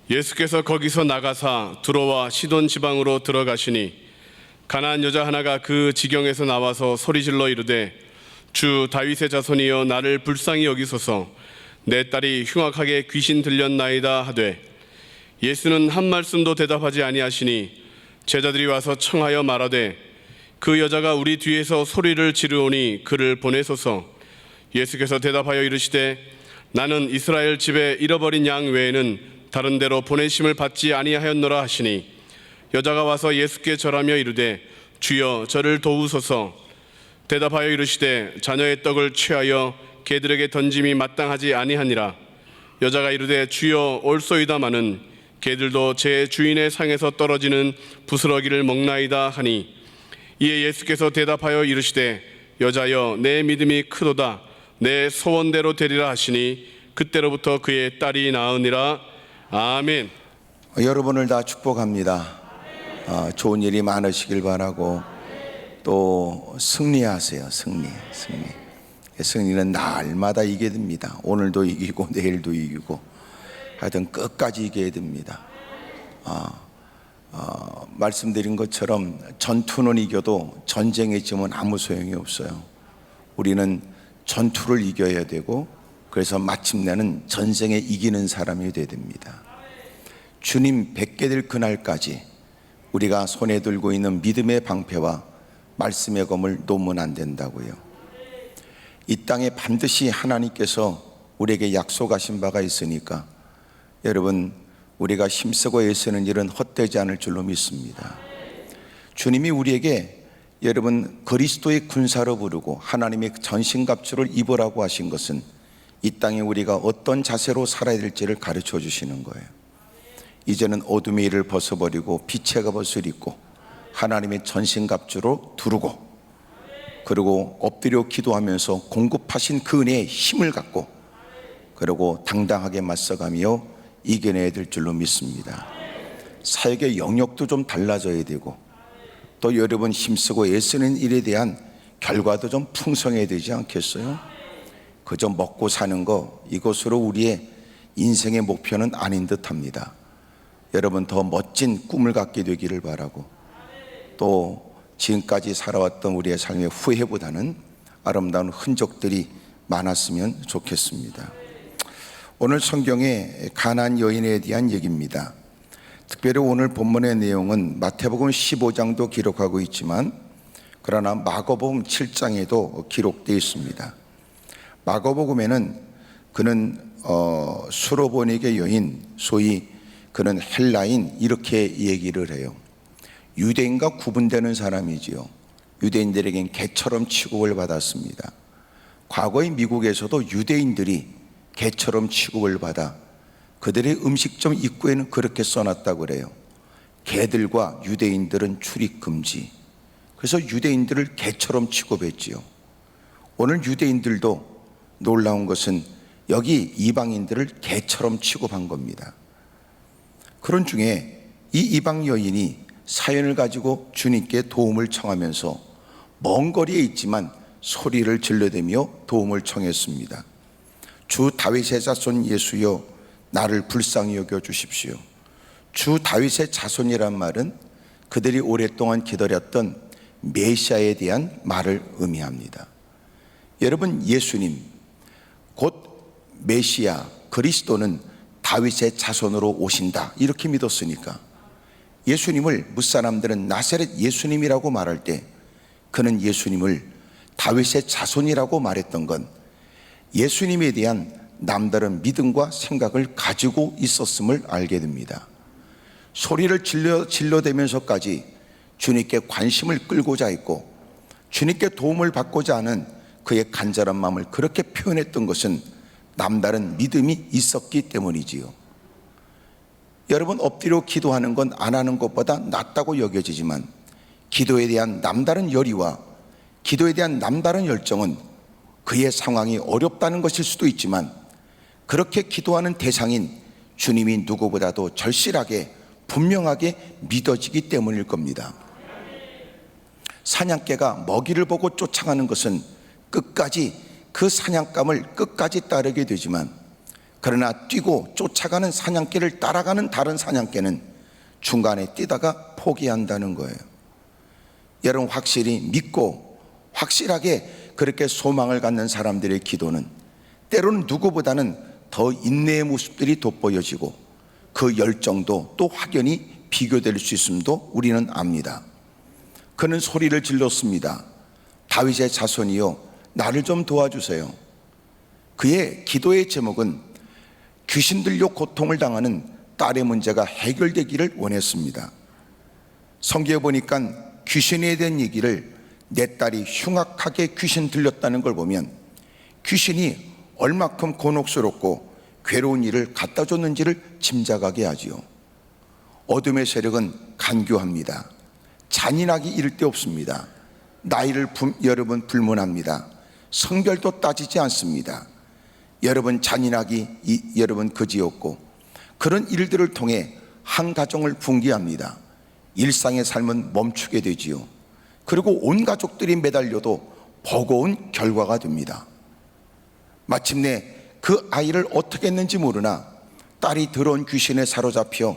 예수께서 거기서 나가사 두로와 시돈 지방으로 들어가시니 가나안 여자 하나가 그 지경에서 나와서 소리질러 이르되 주 다윗의 자손이여 나를 불쌍히 여기소서 내 딸이 흉악하게 귀신 들렸나이다 하되 예수는 한 말씀도 대답하지 아니하시니 제자들이 와서 청하여 말하되 그 여자가 우리 뒤에서 소리를 지르오니 그를 보내소서. 예수께서 대답하여 이르시되 나는 이스라엘 집에 잃어버린 양 외에는 다른 데로 보내심을 받지 아니하였노라 하시니 여자가 와서 예수께 절하며 이르되 주여 저를 도우소서. 대답하여 이르시되 자녀의 떡을 취하여 개들에게 던짐이 마땅하지 아니하니라. 여자가 이르되 주여 올소이다마는 개들도 제 주인의 상에서 떨어지는 부스러기를 먹나이다 하니 이에 예수께서 대답하여 이르시되 여자여 내 믿음이 크도다 내 소원대로 되리라 하시니 그때로부터 그의 딸이 나으니라. 아멘. 여러분을 다 축복합니다. 좋은 일이 많으시길 바라고 또 승리하세요. 승리는 날마다 이겨야 됩니다. 오늘도 이기고 내일도 이기고 하여튼 끝까지 이겨야 됩니다. 말씀드린 것처럼 전투는 이겨도 전쟁에 지면 아무 소용이 없어요. 우리는 전투를 이겨야 되고 그래서 마침내는 전쟁에 이기는 사람이 되어야 됩니다. 주님 뵙게 될 그날까지 우리가 손에 들고 있는 믿음의 방패와 말씀의 검을 놓으면 안 된다고요. 이 땅에 반드시 하나님께서 우리에게 약속하신 바가 있으니까 여러분 우리가 힘쓰고 애쓰는 일은 헛되지 않을 줄로 믿습니다. 주님이 우리에게 여러분 그리스도의 군사로 부르고 하나님의 전신갑주를 입으라고 하신 것은 이 땅에 우리가 어떤 자세로 살아야 될지를 가르쳐 주시는 거예요. 이제는 어둠의 일을 벗어버리고 빛의 갑옷을 입고 하나님의 전신갑주로 두르고 그리고 엎드려 기도하면서 공급하신 그 은혜의 힘을 갖고 그리고 당당하게 맞서가며 이겨내야 될 줄로 믿습니다. 사역의 영역도 좀 달라져야 되고 또 여러분 힘쓰고 애쓰는 일에 대한 결과도 좀 풍성해야 되지 않겠어요? 그저 먹고 사는 거 이것으로 우리의 인생의 목표는 아닌 듯합니다. 여러분 더 멋진 꿈을 갖게 되기를 바라고 또 지금까지 살아왔던 우리의 삶의 후회보다는 아름다운 흔적들이 많았으면 좋겠습니다. 오늘 성경의 가나안 여인에 대한 얘기입니다. 특별히 오늘 본문의 내용은 마태복음 15장도 기록하고 있지만 그러나 마가복음 7장에도 기록되어 있습니다. 마가복음에는 그는 수로보니게 여인, 소위 그는 헬라인 이렇게 얘기를 해요. 유대인과 구분되는 사람이지요. 유대인들에겐 개처럼 취급을 받았습니다. 과거의 미국에서도 유대인들이 개처럼 취급을 받아 그들의 음식점 입구에는 그렇게 써놨다고 그래요. 개들과 유대인들은 출입 금지. 그래서 유대인들을 개처럼 취급했지요. 오늘 유대인들도 놀라운 것은 여기 이방인들을 개처럼 취급한 겁니다. 그런 중에 이 이방 여인이 사연을 가지고 주님께 도움을 청하면서 먼 거리에 있지만 소리를 질러대며 도움을 청했습니다. 주 다윗의 자손 예수여 나를 불쌍히 여겨 주십시오. 주 다윗의 자손이란 말은 그들이 오랫동안 기다렸던 메시아에 대한 말을 의미합니다. 여러분 예수님 곧 메시아 그리스도는 다윗의 자손으로 오신다 이렇게 믿었으니까 예수님을 뭇사람들은 나사렛 예수님이라고 말할 때 그는 예수님을 다윗의 자손이라고 말했던 건 예수님에 대한 남다른 믿음과 생각을 가지고 있었음을 알게 됩니다. 소리를 질러대면서까지 주님께 관심을 끌고자 했고 주님께 도움을 받고자 하는 그의 간절한 마음을 그렇게 표현했던 것은 남다른 믿음이 있었기 때문이지요. 여러분 엎드려 기도하는 건 안 하는 것보다 낫다고 여겨지지만 기도에 대한 남다른 열의와 기도에 대한 남다른 열정은 그의 상황이 어렵다는 것일 수도 있지만 그렇게 기도하는 대상인 주님이 누구보다도 절실하게 분명하게 믿어지기 때문일 겁니다. 사냥개가 먹이를 보고 쫓아가는 것은 끝까지 그 사냥감을 끝까지 따르게 되지만 그러나 뛰고 쫓아가는 사냥개를 따라가는 다른 사냥개는 중간에 뛰다가 포기한다는 거예요. 여러분, 확실히 믿고 확실하게 그렇게 소망을 갖는 사람들의 기도는 때로는 누구보다는 더 인내의 모습들이 돋보여지고 그 열정도 또 확연히 비교될 수 있음도 우리는 압니다. 그는 소리를 질렀습니다. 다윗의 자손이여, 나를 좀 도와주세요. 그의 기도의 제목은 귀신 들려 고통을 당하는 딸의 문제가 해결되기를 원했습니다. 성경에 보니까 귀신에 대한 얘기를 내 딸이 흉악하게 귀신 들렸다는 걸 보면 귀신이 얼마큼 곤혹스럽고 괴로운 일을 갖다 줬는지를 짐작하게 하지요. 어둠의 세력은 간교합니다. 잔인하기 이를 데 없습니다. 나이를 여러분 불문합니다. 성별도 따지지 않습니다. 여러분, 잔인하기 여러분 그지없고 그런 일들을 통해 한 가정을 붕괴합니다. 일상의 삶은 멈추게 되지요. 그리고 온 가족들이 매달려도 버거운 결과가 됩니다. 마침내 그 아이를 어떻게 했는지 모르나 딸이 더러운 귀신에 사로잡혀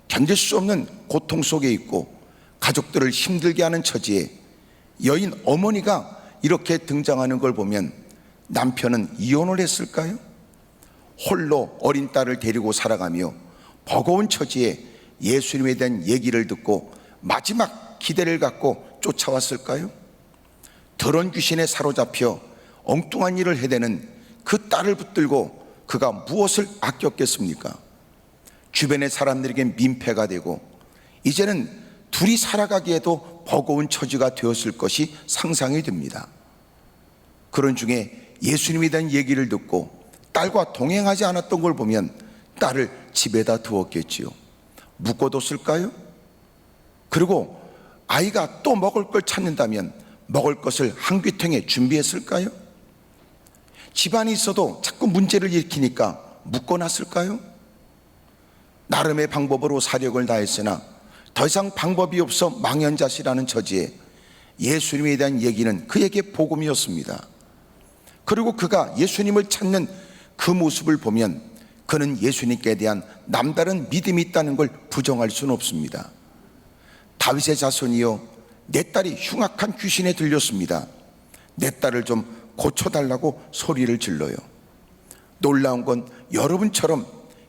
견딜 수 없는 고통 속에 있고 가족들을 힘들게 하는 처지에 여인 어머니가 이렇게 등장하는 걸 보면 남편은 이혼을 했을까요? 홀로 어린 딸을 데리고 살아가며 버거운 처지에 예수님에 대한 얘기를 듣고 마지막 기대를 갖고 쫓아왔을까요? 더러운 귀신에 사로잡혀 엉뚱한 일을 해대는 그 딸을 붙들고 그가 무엇을 아꼈겠습니까? 주변의 사람들에게 민폐가 되고 이제는 둘이 살아가기에도 버거운 처지가 되었을 것이 상상이 됩니다. 그런 중에 예수님에 대한 얘기를 듣고 딸과 동행하지 않았던 걸 보면 딸을 집에다 두었겠지요. 묶어뒀을까요? 그리고 아이가 또 먹을 걸 찾는다면 먹을 것을 한귀통에 준비했을까요? 집안이 있어도 자꾸 문제를 일으키니까 묶어놨을까요? 나름의 방법으로 사력을 다했으나 더 이상 방법이 없어 망연자실하는 처지에 예수님에 대한 얘기는 그에게 복음이었습니다. 그리고 그가 예수님을 찾는 그 모습을 보면 그는 예수님께 대한 남다른 믿음이 있다는 걸 부정할 수는 없습니다. 다윗의 자손이여, 내 딸이 흉악한 귀신에 들렸습니다. 내 딸을 좀 고쳐달라고 소리를 질러요. 놀라운 건 여러분처럼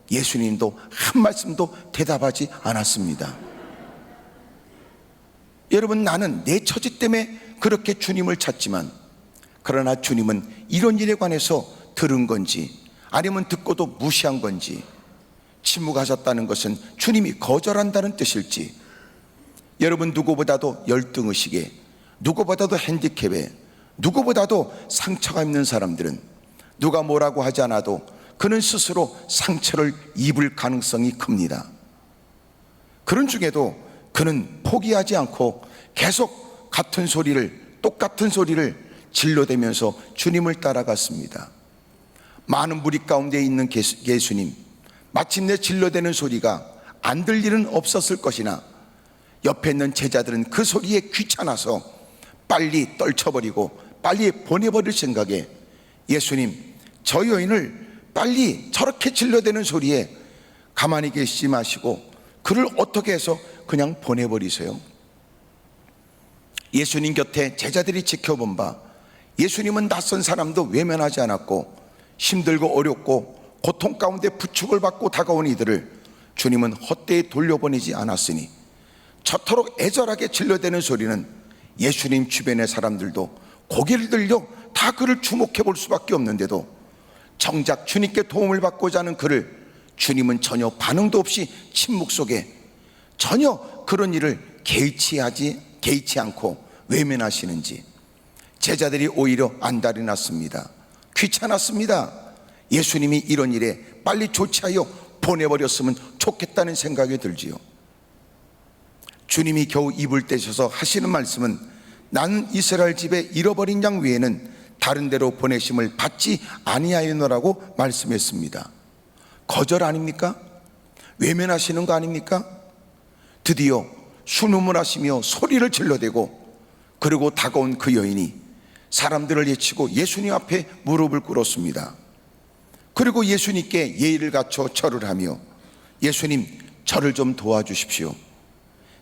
예수님도 한 말씀도 대답하지 않았습니다. 여러분, 나는 내 처지 때문에 그렇게 주님을 찾지만 그러나 주님은 이런 일에 관해서 들은 건지 아니면 듣고도 무시한 건지, 침묵하셨다는 것은 주님이 거절한다는 뜻일지, 여러분 누구보다도 열등의식에, 누구보다도 핸디캡에, 누구보다도 상처가 있는 사람들은 누가 뭐라고 하지 않아도 그는 스스로 상처를 입을 가능성이 큽니다. 그런 중에도 그는 포기하지 않고 계속 똑같은 소리를 질러대면서 주님을 따라갔습니다. 많은 무리 가운데 있는 예수님, 마침내 질러대는 소리가 안 들리는 없었을 것이나 옆에 있는 제자들은 그 소리에 귀찮아서 빨리 떨쳐버리고 빨리 보내버릴 생각에 예수님, 저 여인을 빨리 저렇게 질러대는 소리에 가만히 계시지 마시고 그를 어떻게 해서 그냥 보내버리세요. 예수님 곁에 제자들이 지켜본 바, 예수님은 낯선 사람도 외면하지 않았고 힘들고 어렵고 고통 가운데 부축을 받고 다가온 이들을 주님은 헛되이 돌려보내지 않았으니 저토록 애절하게 질러대는 소리는 예수님 주변의 사람들도 고개를 들려 다 그를 주목해 볼 수밖에 없는데도 정작 주님께 도움을 받고자 하는 그를 주님은 전혀 반응도 없이 침묵 속에 전혀 그런 일을 개의치 않고 외면하시는지 제자들이 오히려 안달이 났습니다. 귀찮았습니다. 예수님이 이런 일에 빨리 조치하여 보내버렸으면 좋겠다는 생각이 들지요. 주님이 겨우 입을 떼셔서 하시는 말씀은 나는 이스라엘 집에 잃어버린 양 외에는 다른 데로 보내심을 받지 아니하였노라고 말씀했습니다. 거절 아닙니까? 외면하시는 거 아닙니까? 드디어 순음을 소리를 질러대고 그리고 다가온 그 여인이 사람들을 예치고 예수님 앞에 무릎을 꿇었습니다. 그리고 예수님께 예의를 갖춰 절을 하며, 예수님, 저를 좀 도와주십시오.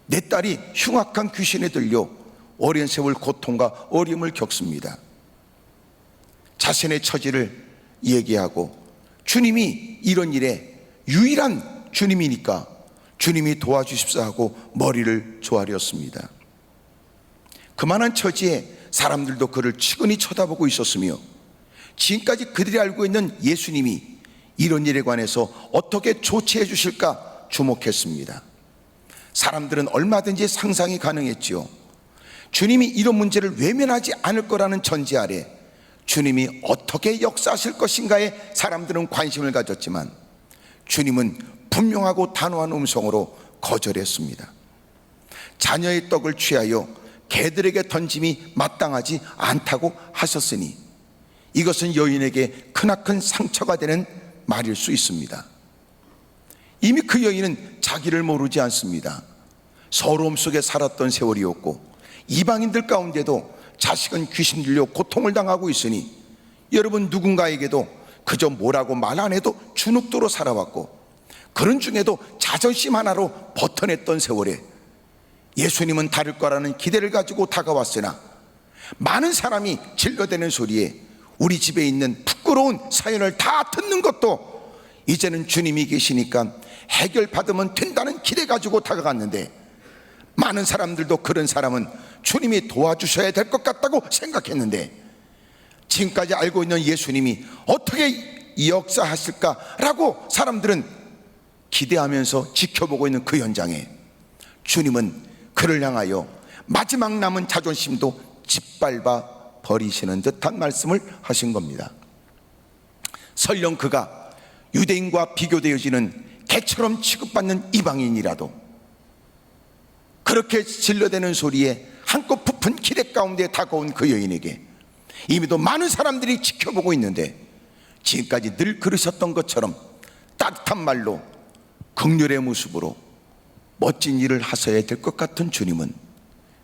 내 딸이 흉악한 귀신에 들려 오랜 세월 고통과 어려움을 겪습니다. 자신의 처지를 얘기하고, 주님이 이런 일에 유일한 주님이니까 주님이 도와주십사 하고 머리를 조아렸습니다. 그만한 처지에 사람들도 그를 측은히 쳐다보고 있었으며, 지금까지 그들이 알고 있는 예수님이 이런 일에 관해서 어떻게 조치해 주실까 주목했습니다. 사람들은 얼마든지 상상이 가능했지요. 주님이 이런 문제를 외면하지 않을 거라는 전제 아래 주님이 어떻게 역사하실 것인가에 사람들은 관심을 가졌지만, 주님은 분명하고 단호한 음성으로 거절했습니다. 자녀의 떡을 취하여 개들에게 던짐이 마땅하지 않다고 하셨으니 이것은 여인에게 크나큰 상처가 되는 말일 수 있습니다. 이미 그 여인은 자기를 모르지 않습니다. 서러움 속에 살았던 세월이었고, 이방인들 가운데도 자식은 귀신 들려 고통을 당하고 있으니 여러분 누군가에게도 그저 뭐라고 말 안 해도 주눅도로 살아왔고, 그런 중에도 자존심 하나로 버텨냈던 세월에 예수님은 다를 거라는 기대를 가지고 다가왔으나, 많은 사람이 질러대는 소리에 우리 집에 있는 부끄러운 사연을 다 듣는 것도 이제는 주님이 계시니까 해결받으면 된다는 기대 가지고 다가갔는데, 많은 사람들도 그런 사람은 주님이 도와주셔야 될 것 같다고 생각했는데, 지금까지 알고 있는 예수님이 어떻게 역사하실까라고 사람들은 기대하면서 지켜보고 있는 그 현장에 주님은 그를 향하여 마지막 남은 자존심도 짓밟아 버리시는 듯한 말씀을 하신 겁니다. 설령 그가 유대인과 비교되어지는 개처럼 취급받는 이방인이라도 그렇게 질러대는 소리에 한껏 부푼 기대 가운데 다가온 그 여인에게 이미도 많은 사람들이 지켜보고 있는데, 지금까지 늘 그러셨던 것처럼 따뜻한 말로 긍휼의 모습으로 멋진 일을 하셔야 될 것 같은 주님은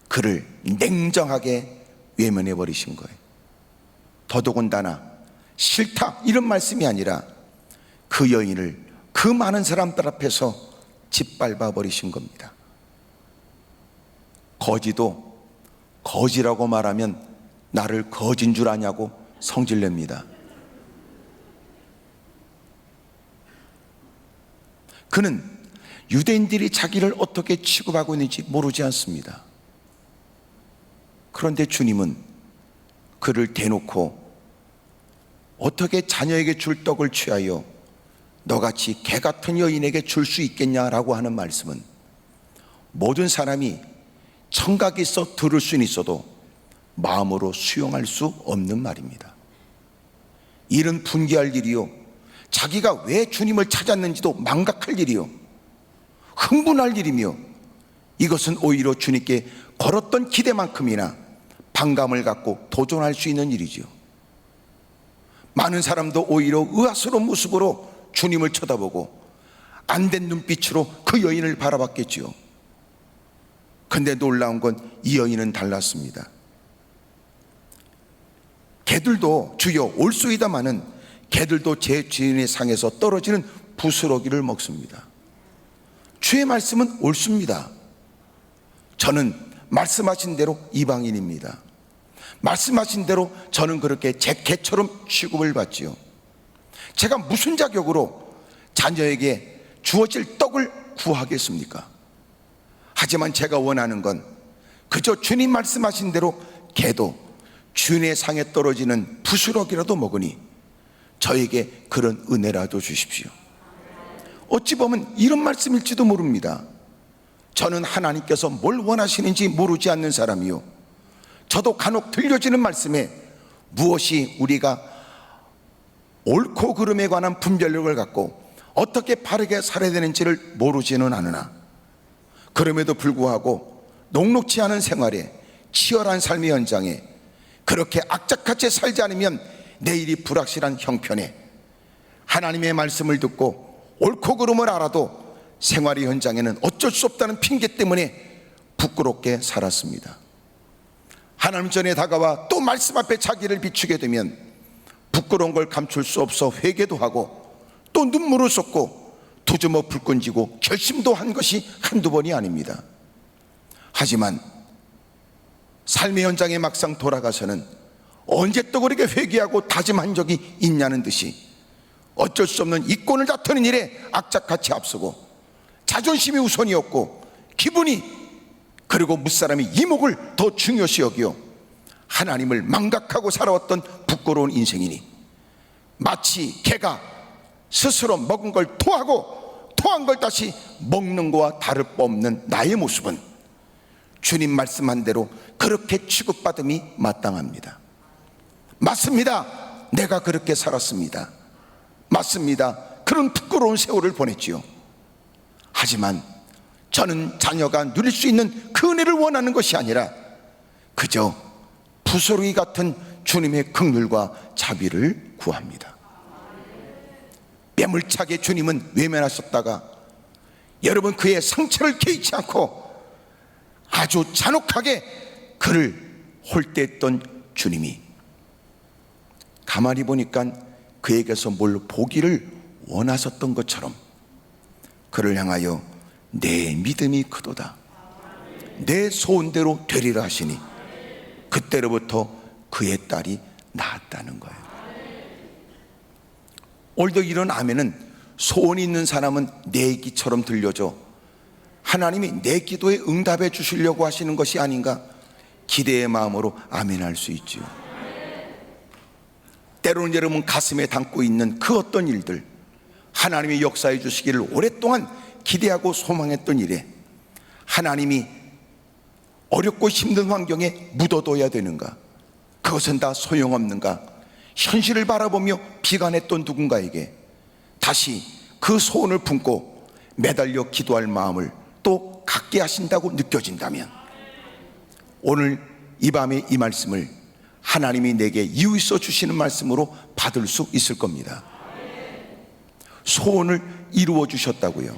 그를 냉정하게 외면해 버리신 거예요. 더더군다나 싫다 이런 말씀이 아니라 그 여인을 그 많은 사람들 앞에서 짓밟아 버리신 겁니다. 거지도 거지라고 말하면 나를 거진 줄 아냐고 성질냅니다. 그는 유대인들이 자기를 어떻게 취급하고 있는지 모르지 않습니다. 그런데 주님은 그를 대놓고 어떻게 자녀에게 줄 떡을 취하여 너같이 개 같은 여인에게 줄 수 있겠냐라고 하는 말씀은, 모든 사람이 청각이 있어 들을 수는 있어도 마음으로 수용할 수 없는 말입니다. 이런 분개할 일이요, 자기가 왜 주님을 찾았는지도 망각할 일이요, 흥분할 일이며, 이것은 오히려 주님께 걸었던 기대만큼이나 반감을 갖고 도전할 수 있는 일이죠. 많은 사람도 오히려 의아스러운 모습으로 주님을 쳐다보고 안된 눈빛으로 그 여인을 바라봤겠지요. 근데 놀라운 건 이 여인은 달랐습니다. 개들도 주여 올소이다마는 개들도 제 주인의 상에서 떨어지는 부스러기를 먹습니다. 주의 말씀은 옳습니다. 저는 말씀하신 대로 이방인입니다. 말씀하신 대로 저는 그렇게 제 개처럼 취급을 받지요. 제가 무슨 자격으로 자녀에게 주어질 떡을 구하겠습니까? 하지만 제가 원하는 건 그저 주님 말씀하신 대로 개도 주인의 상에 떨어지는 부스러기라도 먹으니 저에게 그런 은혜라도 주십시오. 어찌 보면 이런 말씀일지도 모릅니다. 저는 하나님께서 뭘 원하시는지 모르지 않는 사람이요, 저도 간혹 들려지는 말씀에 무엇이 우리가 옳고 그름에 관한 분별력을 갖고 어떻게 바르게 살아야 되는지를 모르지는 않으나, 그럼에도 불구하고 녹록지 않은 생활에 치열한 삶의 현장에 그렇게 악착같이 살지 않으면 내일이 불확실한 형편에 하나님의 말씀을 듣고 옳고 그름을 알아도 생활의 현장에는 어쩔 수 없다는 핑계 때문에 부끄럽게 살았습니다. 하나님 전에 다가와 또 말씀 앞에 자기를 비추게 되면 부끄러운 걸 감출 수 없어 회개도 하고 또 눈물을 쏟고 두주먹 불끈 쥐고 결심도 한 것이 한두 번이 아닙니다. 하지만 삶의 현장에 막상 돌아가서는 언제 또 그렇게 회개하고 다짐한 적이 있냐는 듯이 어쩔 수 없는 이권을 다투는 일에 악착같이 앞서고 자존심이 우선이었고 기분이 그리고 무사람이 이목을 더 중요시 여기어 하나님을 망각하고 살아왔던 부끄러운 인생이니 마치 개가 스스로 먹은 걸 토하고 토한 걸 다시 먹는 거와 다를 바 없는 나의 모습은 주님 말씀한 대로 그렇게 취급받음이 마땅합니다. 맞습니다. 내가 그렇게 살았습니다. 맞습니다. 그런 부끄러운 세월을 보냈지요. 하지만 저는 자녀가 누릴 수 있는 그 은혜를 원하는 것이 아니라 그저 부스러기 같은 주님의 긍휼과 자비를 구합니다. 매몰차게 주님은 외면하셨다가 여러분 그의 상처를 개의치 않고 아주 잔혹하게 그를 홀대했던 주님이 가만히 보니까 그에게서 뭘 보기를 원하셨던 것처럼 그를 향하여 내 믿음이 크도다, 내 소원대로 되리라 하시니 그때로부터 그의 딸이 낳았다는 거예요. 오늘도 이런 아멘은 소원이 있는 사람은 내 얘기처럼 들려져 하나님이 내 기도에 응답해 주시려고 하시는 것이 아닌가 기대의 마음으로 아멘할 수 있지요. 때로는 여러분 가슴에 담고 있는 그 어떤 일들, 하나님이 역사해 주시기를 오랫동안 기대하고 소망했던 일에 하나님이 어렵고 힘든 환경에 묻어둬야 되는가? 그것은 다 소용없는가? 현실을 바라보며 비관했던 누군가에게 다시 그 소원을 품고 매달려 기도할 마음을 또 갖게 하신다고 느껴진다면 오늘 이 밤에 이 말씀을 하나님이 내게 이유 있어 주시는 말씀으로 받을 수 있을 겁니다. 소원을 이루어 주셨다고요.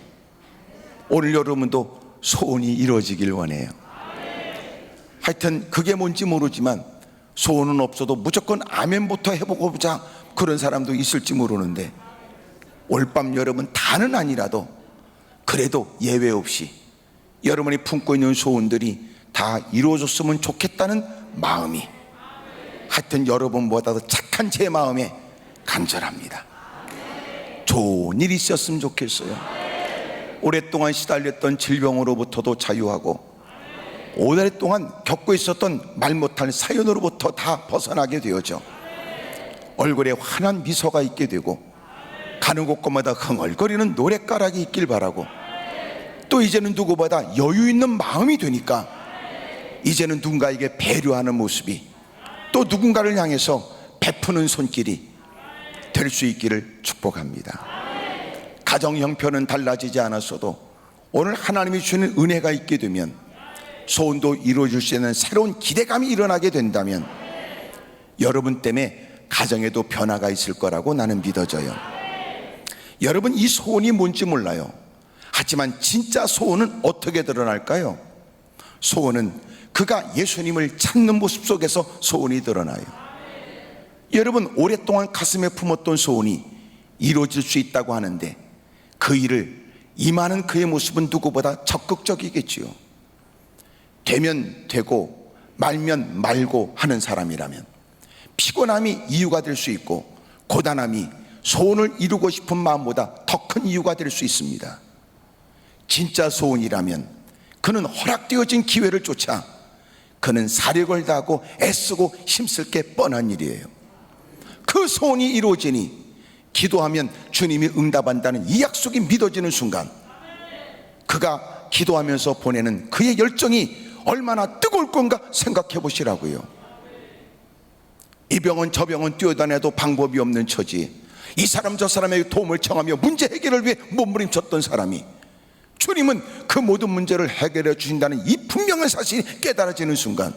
오늘 여러분도 소원이 이루어지길 원해요. 하여튼 그게 뭔지 모르지만 소원은 없어도 무조건 아멘부터 해보고 보자 그런 사람도 있을지 모르는데 올밤 여러분 다는 아니라도 그래도 예외 없이 여러분이 품고 있는 소원들이 다 이루어졌으면 좋겠다는 마음이 하여튼 여러분보다도 착한 제 마음에 간절합니다. 좋은 일이 있었으면 좋겠어요. 오랫동안 시달렸던 질병으로부터도 자유하고 오랫동안 겪고 있었던 말 못할 사연으로부터 다 벗어나게 되어져 얼굴에 환한 미소가 있게 되고 가는 곳곳마다 흥얼거리는 노랫가락이 있길 바라고 또 이제는 누구보다 여유 있는 마음이 되니까 이제는 누군가에게 배려하는 모습이 또 누군가를 향해서 베푸는 손길이 될 수 있기를 축복합니다. 가정 형편은 달라지지 않았어도 오늘 하나님이 주는 은혜가 있게 되면 소원도 이루어질 수 있는 새로운 기대감이 일어나게 된다면 여러분 때문에 가정에도 변화가 있을 거라고 나는 믿어져요. 여러분 이 소원이 뭔지 몰라요. 하지만 진짜 소원은 어떻게 드러날까요? 소원은 그가 예수님을 찾는 모습 속에서 소원이 드러나요. 여러분 오랫동안 가슴에 품었던 소원이 이루어질 수 있다고 하는데 그 일을 임하는 그의 모습은 누구보다 적극적이겠지요. 되면 되고 말면 말고 하는 사람이라면 피곤함이 이유가 될 수 있고 고단함이 소원을 이루고 싶은 마음보다 더 큰 이유가 될 수 있습니다. 진짜 소원이라면 그는 허락되어진 기회를 쫓아 그는 사력을 다하고 애쓰고 힘쓸 게 뻔한 일이에요. 그 소원이 이루어지니 기도하면 주님이 응답한다는 이 약속이 믿어지는 순간 그가 기도하면서 보내는 그의 열정이 얼마나 뜨거울 건가 생각해 보시라고요. 이 병은 저 병은 뛰어다녀도 방법이 없는 처지에 이 사람 저 사람에게 도움을 청하며 문제 해결을 위해 몸부림쳤던 사람이 주님은 그 모든 문제를 해결해 주신다는 이 분명한 사실이 깨달아지는 순간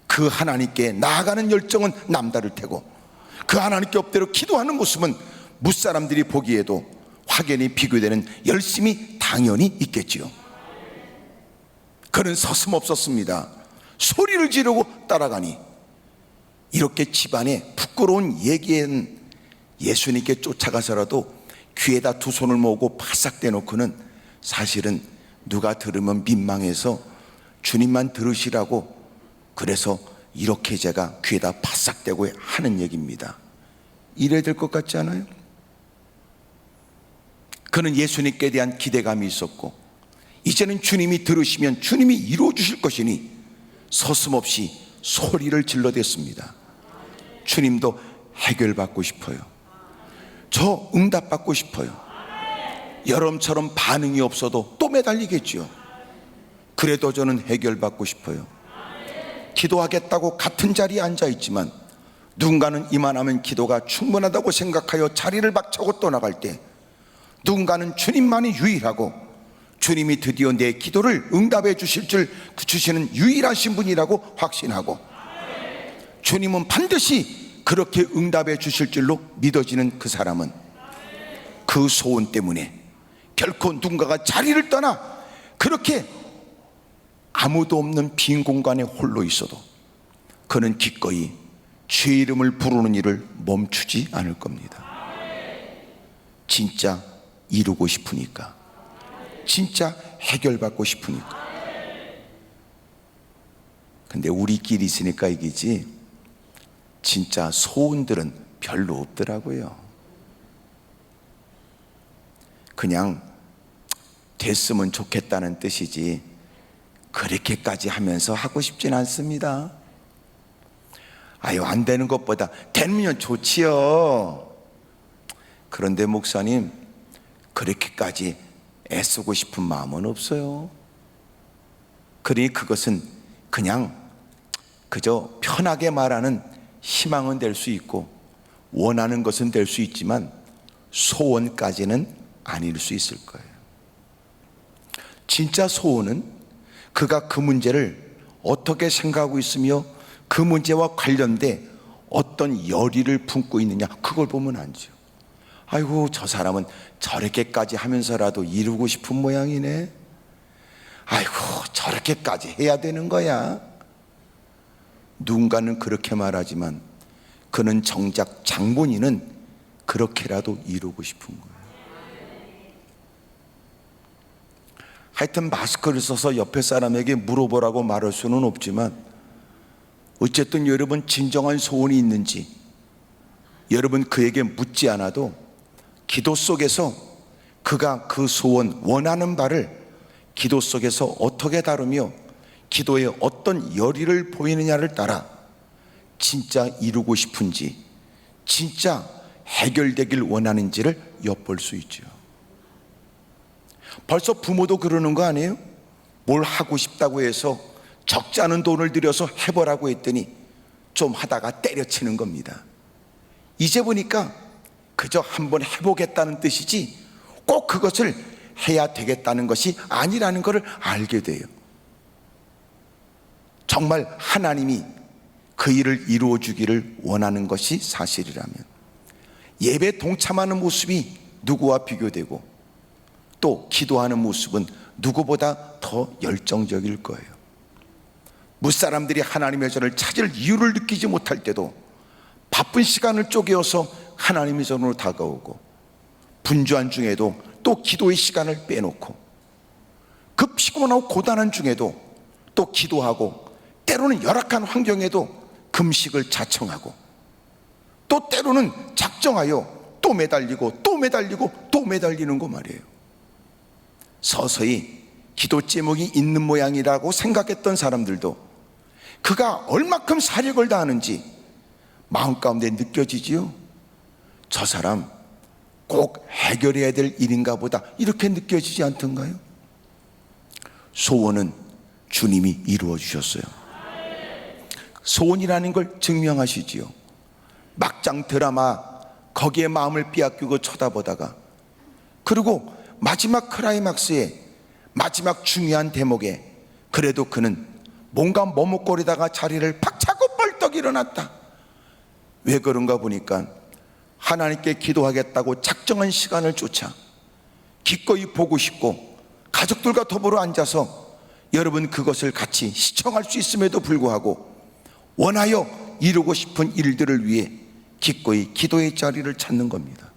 그 하나님께 나아가는 열정은 남다를 테고 그 하나님께 엎드려 기도하는 모습은 무사람들이 보기에도 확연히 비교되는 열심이 당연히 있겠지요. 그는 서슴없었습니다. 소리를 지르고 따라가니 이렇게 집안에 부끄러운 얘기엔 예수님께 쫓아가서라도 귀에다 두 손을 모으고 바싹 대놓고는 사실은 누가 들으면 민망해서 주님만 들으시라고, 그래서 이렇게 제가 귀에다 바싹 대고 하는 얘기입니다. 이래야 될 것 같지 않아요? 그는 예수님께 대한 기대감이 있었고, 이제는 주님이 들으시면 주님이 이루어 주실 것이니 서슴없이 소리를 질러댔습니다. 주님도 해결받고 싶어요. 저 응답받고 싶어요. 여러분처럼 반응이 없어도 또 매달리겠지요. 그래도 저는 해결받고 싶어요. 기도하겠다고 같은 자리에 앉아있지만 누군가는 이만하면 기도가 충분하다고 생각하여 자리를 박차고 떠나갈 때, 누군가는 주님만이 유일하고 주님이 드디어 내 기도를 응답해 주시는 유일하신 분이라고 확신하고, 주님은 반드시 그렇게 응답해 주실 줄로 믿어지는 그 사람은 그 소원 때문에 결코 누군가가 자리를 떠나 그렇게 아무도 없는 빈 공간에 홀로 있어도 그는 기꺼이 주의 이름을 부르는 일을 멈추지 않을 겁니다. 진짜 이루고 싶으니까, 진짜 해결받고 싶으니까. 근데 우리끼리 있으니까 이기지 진짜 소원들은 별로 없더라고요. 그냥 됐으면 좋겠다는 뜻이지 그렇게까지 하면서 하고 싶진 않습니다. 아유, 안 되는 것보다 되면 좋지요. 그런데 목사님, 그렇게까지 애쓰고 싶은 마음은 없어요. 그러니 그것은 그냥 그저 편하게 말하는 희망은 될 수 있고 원하는 것은 될 수 있지만 소원까지는 아닐 수 있을 거예요. 진짜 소원은 그가 그 문제를 어떻게 생각하고 있으며 그 문제와 관련돼 어떤 열의를 품고 있느냐, 그걸 보면 안죠. 아이고, 저 사람은 저렇게까지 하면서라도 이루고 싶은 모양이네. 아이고, 저렇게까지 해야 되는 거야. 누군가는 그렇게 말하지만 그는 정작 장본인은 그렇게라도 이루고 싶은 거예요. 하여튼 마스크를 써서 옆에 사람에게 물어보라고 말할 수는 없지만 어쨌든 여러분 진정한 소원이 있는지 여러분 그에게 묻지 않아도 기도 속에서 그가 그 소원, 원하는 바를 기도 속에서 어떻게 다루며 기도에 어떤 열의를 보이느냐를 따라 진짜 이루고 싶은지, 진짜 해결되길 원하는지를 엿볼 수 있죠. 벌써 부모도 그러는 거 아니에요? 뭘 하고 싶다고 해서 적지 않은 돈을 들여서 해보라고 했더니 좀 하다가 때려치는 겁니다. 이제 보니까 그저 한번 해보겠다는 뜻이지 꼭 그것을 해야 되겠다는 것이 아니라는 것을 알게 돼요. 정말 하나님이 그 일을 이루어 주기를 원하는 것이 사실이라면 예배 동참하는 모습이 누구와 비교되고 또 기도하는 모습은 누구보다 더 열정적일 거예요. 무사람들이 하나님의 전을 찾을 이유를 느끼지 못할 때도 바쁜 시간을 쪼개어서 하나님의 전으로 다가오고, 분주한 중에도 또 기도의 시간을 빼놓고, 그 피곤하고 고단한 중에도 또 기도하고, 때로는 열악한 환경에도 금식을 자청하고, 또 때로는 작정하여 또 매달리고 또 매달리고 또 매달리는 거 말이에요. 서서히 기도 제목이 있는 모양이라고 생각했던 사람들도 그가 얼마큼 사력을 다하는지 마음 가운데 느껴지지요. 저 사람 꼭 해결해야 될 일인가 보다, 이렇게 느껴지지 않던가요? 소원은 주님이 이루어 주셨어요. 소원이라는 걸 증명하시지요. 막장 드라마 거기에 마음을 빼앗기고 쳐다보다가, 그리고 마지막 클라이막스에, 마지막 중요한 대목에 그래도 그는 뭔가 머뭇거리다가 자리를 박차고 벌떡 일어났다. 왜 그런가 보니까 하나님께 기도하겠다고 작정한 시간을 쫓아 기꺼이 보고 싶고 가족들과 더불어 앉아서 여러분 그것을 같이 시청할 수 있음에도 불구하고 원하여 이루고 싶은 일들을 위해 기꺼이 기도의 자리를 찾는 겁니다.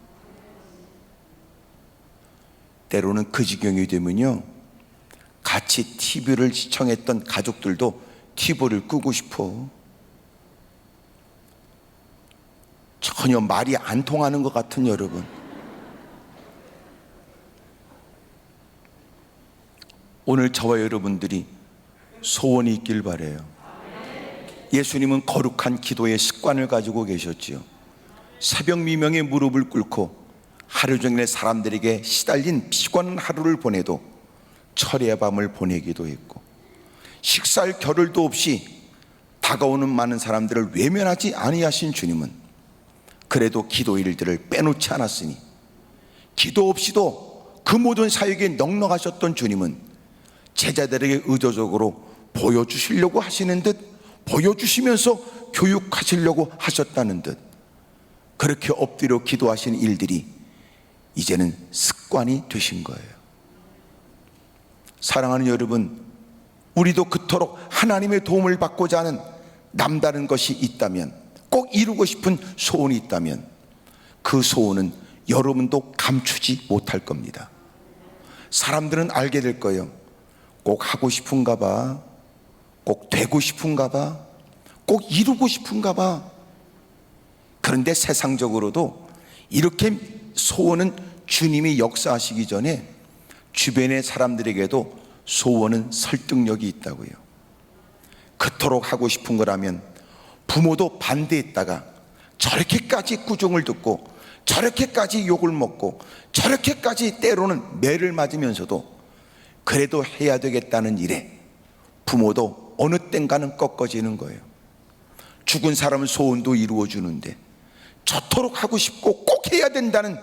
때로는 그 지경이 되면요, 같이 TV를 시청했던 가족들도 TV를 끄고 싶어. 전혀 말이 안 통하는 것 같은 여러분, 오늘 저와 여러분들이 소원이 있길 바라요. 예수님은 거룩한 기도의 습관을 가지고 계셨지요. 새벽 미명에 무릎을 꿇고 하루 종일 사람들에게 시달린 피곤한 하루를 보내도 철의 밤을 보내기도 했고, 식사할 겨를도 없이 다가오는 많은 사람들을 외면하지 아니하신 주님은 그래도 기도 일들을 빼놓지 않았으니, 기도 없이도 그 모든 사역에 넉넉하셨던 주님은 제자들에게 의도적으로 보여주시려고 하시는 듯, 보여주시면서 교육하시려고 하셨다는 듯, 그렇게 엎드려 기도하신 일들이 이제는 습관이 되신 거예요. 사랑하는 여러분, 우리도 그토록 하나님의 도움을 받고자 하는 남다른 것이 있다면, 꼭 이루고 싶은 소원이 있다면, 그 소원은 여러분도 감추지 못할 겁니다. 사람들은 알게 될 거예요. 꼭 하고 싶은가 봐, 꼭 되고 싶은가 봐, 꼭 이루고 싶은가 봐. 그런데 세상적으로도 이렇게 소원은 주님이 역사하시기 전에 주변의 사람들에게도 소원은 설득력이 있다고요. 그토록 하고 싶은 거라면 부모도 반대했다가 저렇게까지 꾸중을 듣고, 저렇게까지 욕을 먹고, 저렇게까지 때로는 매를 맞으면서도 그래도 해야 되겠다는 일에 부모도 어느 땐가는 꺾어지는 거예요. 죽은 사람은 소원도 이루어주는데 저토록 하고 싶고 꼭 해야 된다는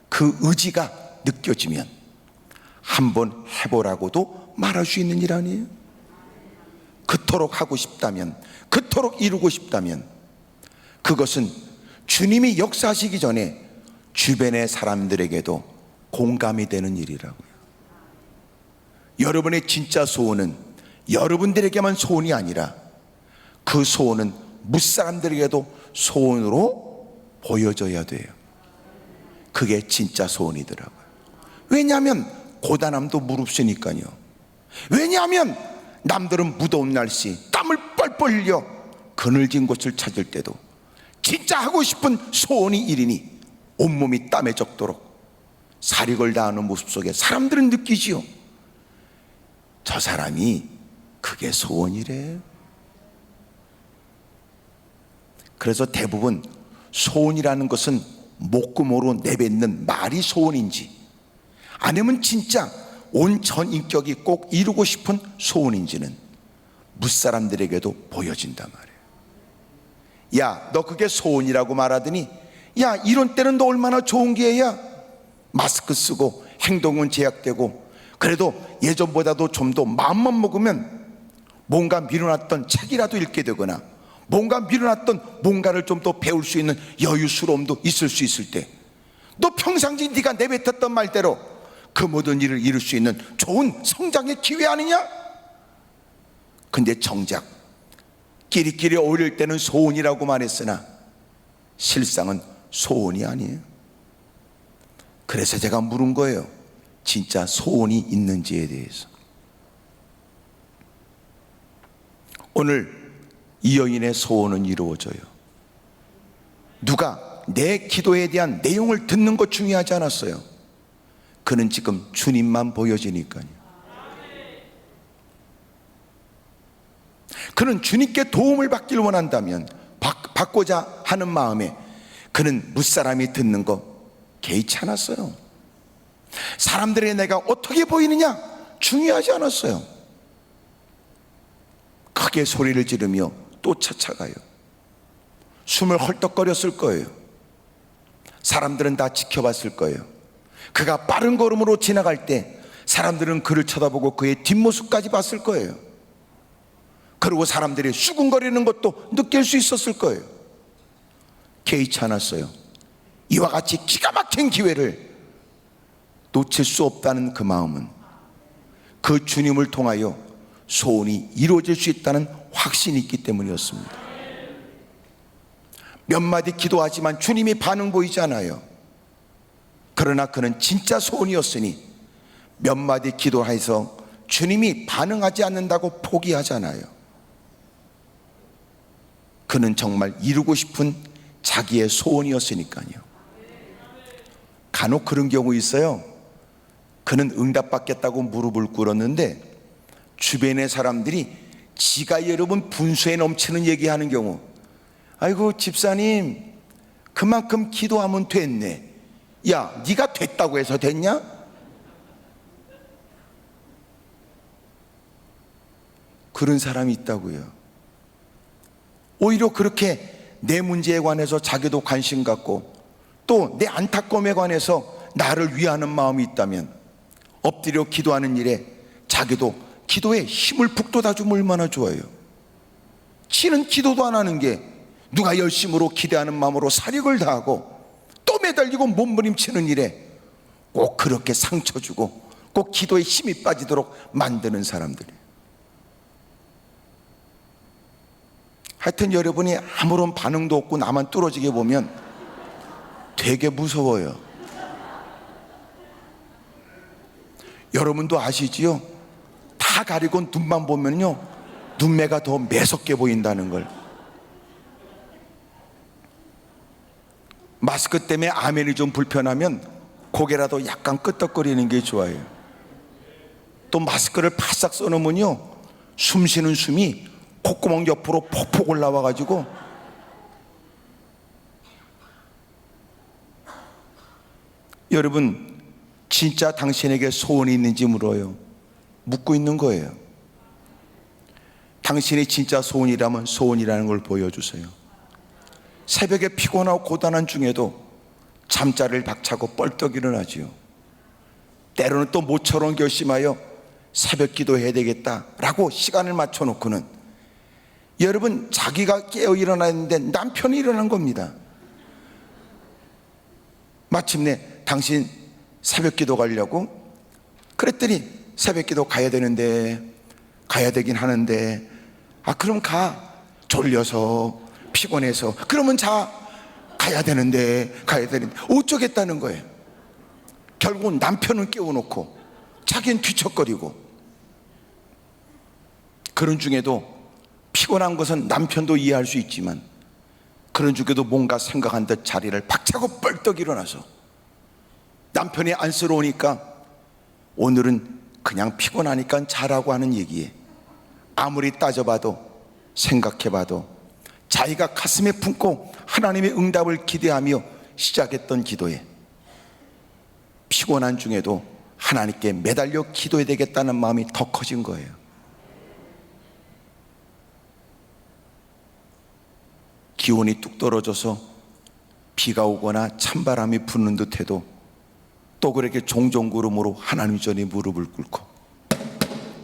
그 의지가 느껴지면 한번 해보라고도 말할 수 있는 일 아니에요? 그토록 하고 싶다면, 그토록 이루고 싶다면 그것은 주님이 역사하시기 전에 주변의 사람들에게도 공감이 되는 일이라고요. 여러분의 진짜 소원은 여러분들에게만 소원이 아니라 그 소원은 무사람들에게도 소원으로 보여져야 돼요. 그게 진짜 소원이더라고요. 왜냐하면 고단함도 무릅쓰니까요. 왜냐하면 남들은 무더운 날씨 땀을 뻘뻘 흘려 그늘진 곳을 찾을 때도 진짜 하고 싶은 소원이 이르니 온몸이 땀에 젖도록 사력을 다하는 모습 속에 사람들은 느끼지요. 저 사람이 그게 소원이래. 그래서 대부분 소원이라는 것은 목구멍으로 내뱉는 말이 소원인지, 아니면 진짜 온 전 인격이 꼭 이루고 싶은 소원인지는 무사람들에게도 보여진단 말이에요. 야, 너 그게 소원이라고 말하더니, 야, 이런 때는 너 얼마나 좋은 기회야. 마스크 쓰고 행동은 제약되고, 그래도 예전보다도 좀 더 마음만 먹으면 뭔가 미뤄놨던 책이라도 읽게 되거나, 뭔가 미뤄놨던 뭔가를 좀 더 배울 수 있는 여유스러움도 있을 수 있을 때, 너 평상시 네가 내뱉었던 말대로 그 모든 일을 이룰 수 있는 좋은 성장의 기회 아니냐? 근데 정작 끼리끼리 어울릴 때는 소원이라고 말했으나 실상은 소원이 아니에요. 그래서 제가 물은 거예요. 진짜 소원이 있는지에 대해서. 오늘 이 여인의 소원은 이루어져요. 누가 내 기도에 대한 내용을 듣는 것 중요하지 않았어요. 그는 지금 주님만 보여지니까요. 그는 주님께 도움을 받길 원한다면, 받고자 하는 마음에 그는 무사람이 듣는 거 개의치 않았어요. 사람들에게 내가 어떻게 보이느냐 중요하지 않았어요. 크게 소리를 지르며 또 쫓아가요. 숨을 헐떡거렸을 거예요. 사람들은 다 지켜봤을 거예요. 그가 빠른 걸음으로 지나갈 때 사람들은 그를 쳐다보고 그의 뒷모습까지 봤을 거예요. 그리고 사람들이 수군거리는 것도 느낄 수 있었을 거예요. 개의치 않았어요. 이와 같이 기가 막힌 기회를 놓칠 수 없다는 그 마음은 그 주님을 통하여 소원이 이루어질 수 있다는 확신이 있기 때문이었습니다. 몇 마디 기도하지만 주님이 반응 보이지 않아요. 그러나 그는 진짜 소원이었으니 몇 마디 기도해서 주님이 반응하지 않는다고 포기하잖아요. 그는 정말 이루고 싶은 자기의 소원이었으니까요. 간혹 그런 경우 있어요. 그는 응답받겠다고 무릎을 꿇었는데 주변의 사람들이 지가 여러분 분수에 넘치는 얘기하는 경우, 아이고 집사님 그만큼 기도하면 됐네. 야, 네가 됐다고 해서 됐냐? 그런 사람이 있다고요. 오히려 그렇게 내 문제에 관해서 자기도 관심 갖고 또 내 안타까움에 관해서 나를 위하는 마음이 있다면 엎드려 기도하는 일에 자기도 기도에 힘을 북돋아 주면 얼마나 좋아요. 지는 기도도 안 하는 게 누가 열심으로 기대하는 마음으로 사력을 다하고 또 매달리고 몸부림치는 일에 꼭 그렇게 상처 주고 꼭 기도에 힘이 빠지도록 만드는 사람들이에요. 하여튼 여러분이 아무런 반응도 없고 나만 뚫어지게 보면 되게 무서워요. 여러분도 아시지요? 다 가리고 눈만 보면요 눈매가 더 매섭게 보인다는 걸. 마스크 때문에 아멘이 좀 불편하면 고개라도 약간 끄덕거리는 게 좋아요. 또 마스크를 바싹 써놓으면요 숨 쉬는 숨이 콧구멍 옆으로 폭폭 올라와 가지고 여러분 진짜 당신에게 소원이 있는지 물어요. 묻고 있는 거예요. 당신이 진짜 소원이라면 소원이라는 걸 보여주세요. 새벽에 피곤하고 고단한 중에도 잠자리를 박차고 뻘떡 일어나지요. 때로는 또 모처럼 결심하여 새벽 기도해야 되겠다라고 시간을 맞춰놓고는 여러분 자기가 깨어 일어났는데 남편이 일어난 겁니다. 마침내 당신 새벽 기도 가려고? 그랬더니 새벽 기도 가야 되는데, 가야 되긴 하는데, 아 그럼 가. 졸려서 피곤해서. 그러면 자. 가야 되는데 어쩌겠다는 거예요. 결국은 남편은 깨워놓고 자기는 뒤척거리고. 그런 중에도 피곤한 것은 남편도 이해할 수 있지만 그런 중에도 뭔가 생각한 듯 자리를 박차고 뻘떡 일어나서 남편이 안쓰러우니까 오늘은 그냥 피곤하니까 자라고 하는 얘기에 아무리 따져봐도 생각해봐도 자기가 가슴에 품고 하나님의 응답을 기대하며 시작했던 기도에 피곤한 중에도 하나님께 매달려 기도해야 되겠다는 마음이 더 커진 거예요. 기온이 뚝 떨어져서 비가 오거나 찬바람이 부는 듯해도 또 그렇게 종종 구름으로 하나님 전에 무릎을 꿇고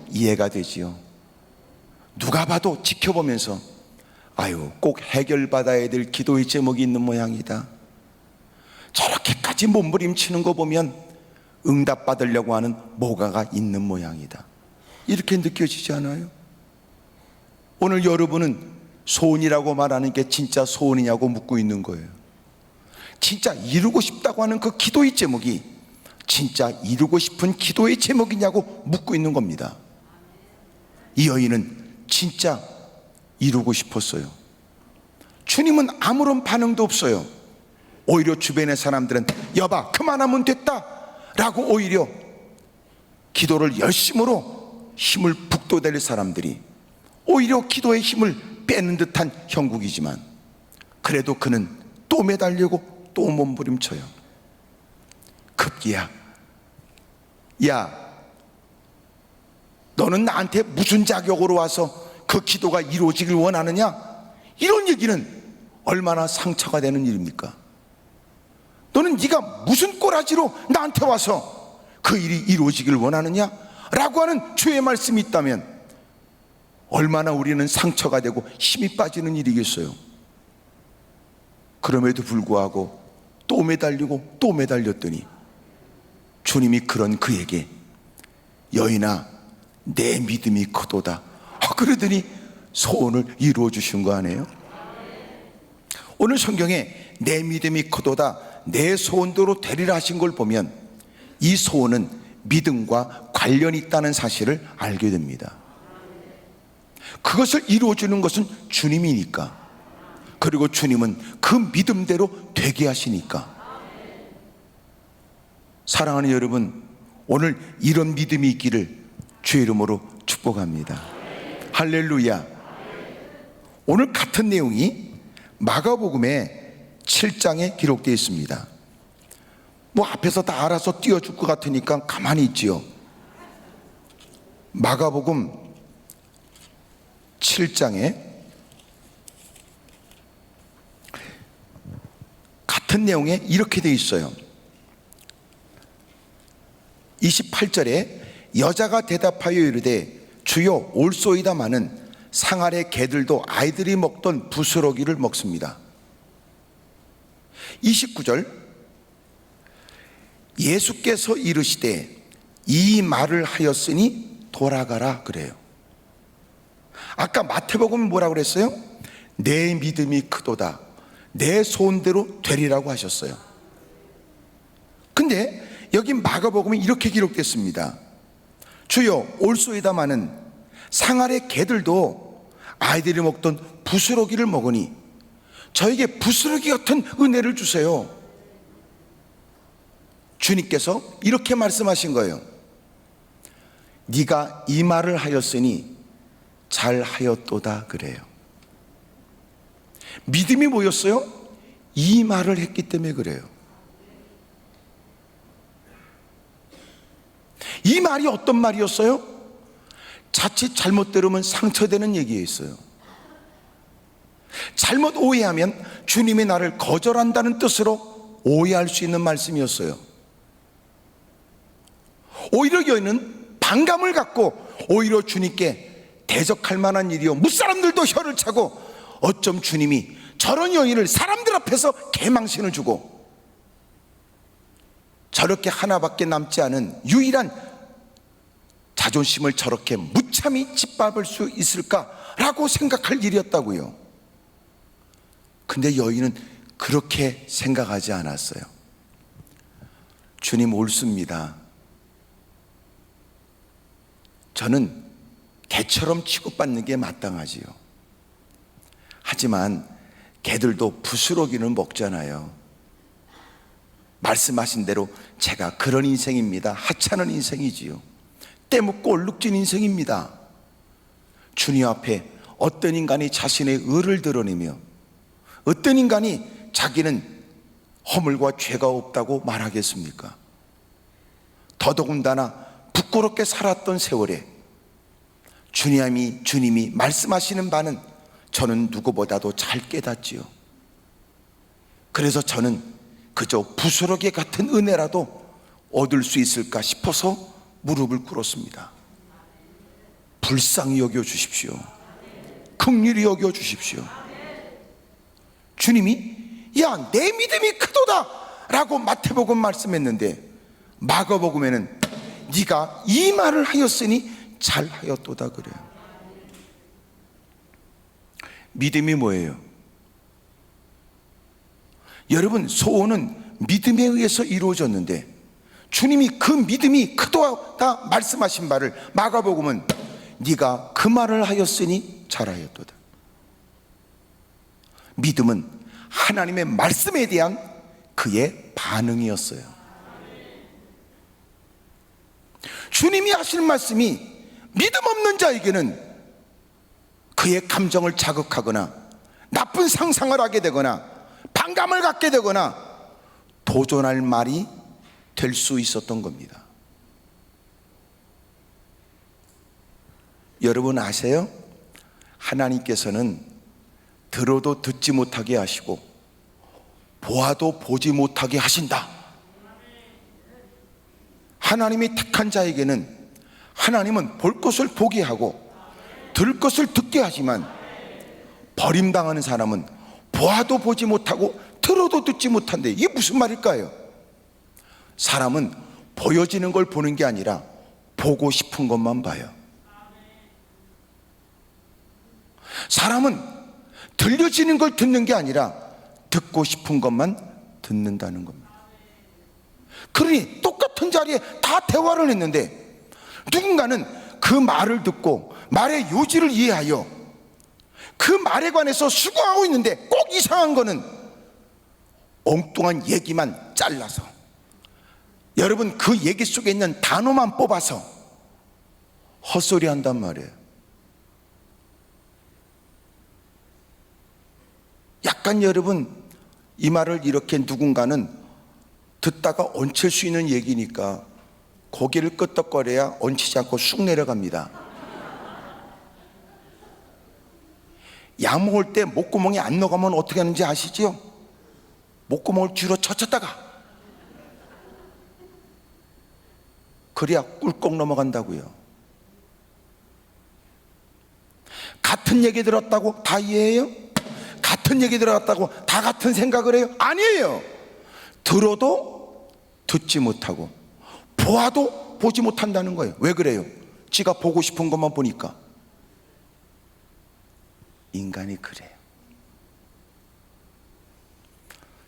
이해가 되지요. 누가 봐도 지켜보면서 아유 꼭 해결받아야 될 기도의 제목이 있는 모양이다. 저렇게까지 몸부림치는 거 보면 응답받으려고 하는 뭐가가 있는 모양이다. 이렇게 느껴지지 않아요? 오늘 여러분은 소원이라고 말하는 게 진짜 소원이냐고 묻고 있는 거예요. 진짜 이루고 싶다고 하는 그 기도의 제목이 진짜 이루고 싶은 기도의 제목이냐고 묻고 있는 겁니다. 이 여인은 진짜 이루고 싶었어요. 주님은 아무런 반응도 없어요. 오히려 주변의 사람들은 여봐 그만하면 됐다 라고 오히려 기도를 열심으로 힘을 북돋을 사람들이 오히려 기도의 힘을 빼는 듯한 형국이지만 그래도 그는 또 매달리고 또 몸부림쳐요. 급기야 야 너는 나한테 무슨 자격으로 와서 그 기도가 이루어지길 원하느냐? 이런 얘기는 얼마나 상처가 되는 일입니까? 너는 네가 무슨 꼬라지로 나한테 와서 그 일이 이루어지길 원하느냐? 라고 하는 주의 말씀이 있다면 얼마나 우리는 상처가 되고 힘이 빠지는 일이겠어요. 그럼에도 불구하고 또 매달리고 또 매달렸더니 주님이 그런 그에게 여인아 내 믿음이 크도다 그러더니 소원을 이루어 주신 거 아니에요? 오늘 성경에 내 믿음이 크도다 내 소원대로 되리라 하신 걸 보면 이 소원은 믿음과 관련이 있다는 사실을 알게 됩니다. 그것을 이루어주는 것은 주님이니까, 그리고 주님은 그 믿음대로 되게 하시니까. 사랑하는 여러분, 오늘 이런 믿음이 있기를 주의 이름으로 축복합니다. 할렐루야. 오늘 같은 내용이 마가복음의 7장에 기록되어 있습니다. 뭐 앞에서 다 알아서 띄워줄 것 같으니까 가만히 있지요. 마가복음 7장에 같은 내용에 이렇게 되어 있어요. 28절에 여자가 대답하여 이르되 주여 올소이다마는 상 아래 개들도 아이들이 먹던 부스러기를 먹습니다. 29절 예수께서 이르시되 이 말을 하였으니 돌아가라 그래요. 아까 마태복음은 뭐라고 그랬어요? 내 믿음이 크도다 내 소원대로 되리라고 하셨어요. 근데 여기 마가복음에 이렇게 기록됐습니다. 주여 올소이다마는 상 아래 개들도 아이들이 먹던 부스러기를 먹으니 저에게 부스러기 같은 은혜를 주세요. 주님께서 이렇게 말씀하신 거예요. 네가 이 말을 하였으니 잘하였도다 그래요. 믿음이 뭐였어요? 이 말을 했기 때문에 그래요. 이 말이 어떤 말이었어요? 자칫 잘못 들으면 상처되는 얘기였어요. 잘못 오해하면 주님이 나를 거절한다는 뜻으로 오해할 수 있는 말씀이었어요. 오히려 여인은 반감을 갖고 오히려 주님께 대적할 만한 일이요, 무사람들도 혀를 차고 어쩜 주님이 저런 여인을 사람들 앞에서 개망신을 주고 저렇게 하나밖에 남지 않은 유일한 자존심을 저렇게 무참히 짓밟을 수 있을까라고 생각할 일이었다고요. 근데 여인은 그렇게 생각하지 않았어요. 주님 옳습니다. 저는 개처럼 취급받는 게 마땅하지요. 하지만 개들도 부스러기는 먹잖아요. 말씀하신 대로 제가 그런 인생입니다. 하찮은 인생이지요. 때묻고 얼룩진 인생입니다. 주님 앞에 어떤 인간이 자신의 의를 드러내며 어떤 인간이 자기는 허물과 죄가 없다고 말하겠습니까? 더더군다나 부끄럽게 살았던 세월에 주님이 말씀하시는 바는 저는 누구보다도 잘 깨닫지요. 그래서 저는 그저 부스러기 같은 은혜라도 얻을 수 있을까 싶어서 무릎을 꿇었습니다. 불쌍히 여겨 주십시오. 긍휼히 여겨 주십시오. 주님이 야 내 믿음이 크도다 라고 마태복음 말씀했는데 마가복음에는 네가 이 말을 하였으니 잘하였도다 그래요. 믿음이 뭐예요? 여러분, 소원은 믿음에 의해서 이루어졌는데 주님이 그 믿음이 크도다 말씀하신 바를 마가복음은 네가 그 말을 하였으니 잘하였도다. 믿음은 하나님의 말씀에 대한 그의 반응이었어요. 주님이 하실 말씀이 믿음 없는 자에게는 그의 감정을 자극하거나 나쁜 상상을 하게 되거나 반감을 갖게 되거나 도전할 말이 될 수 있었던 겁니다. 여러분 아세요? 하나님께서는 들어도 듣지 못하게 하시고 보아도 보지 못하게 하신다. 하나님이 택한 자에게는 하나님은 볼 것을 보게 하고 들을 것을 듣게 하지만 버림당하는 사람은 보아도 보지 못하고 들어도 듣지 못한대. 이게 무슨 말일까요? 사람은 보여지는 걸 보는 게 아니라 보고 싶은 것만 봐요. 사람은 들려지는 걸 듣는 게 아니라 듣고 싶은 것만 듣는다는 겁니다. 그러니 똑같은 자리에 다 대화를 했는데 누군가는 그 말을 듣고 말의 요지를 이해하여 그 말에 관해서 수긍하고 있는데, 꼭 이상한 거는 엉뚱한 얘기만 잘라서, 여러분 그 얘기 속에 있는 단어만 뽑아서 헛소리 한단 말이에요. 약간 여러분 이 말을 이렇게 누군가는 듣다가 얹힐 수 있는 얘기니까 고개를 끄덕거려야 얹히지 않고 쑥 내려갑니다. 약 먹을 때 목구멍에 안 넣어가면 어떻게 하는지 아시죠? 목구멍을 뒤로 젖혔다가, 그래야 꿀꺽 넘어간다고요. 같은 얘기 들었다고 다 이해해요? 같은 얘기 들었다고 다 같은 생각을 해요? 아니에요. 들어도 듣지 못하고 보아도 보지 못한다는 거예요. 왜 그래요? 지가 보고 싶은 것만 보니까. 인간이 그래요.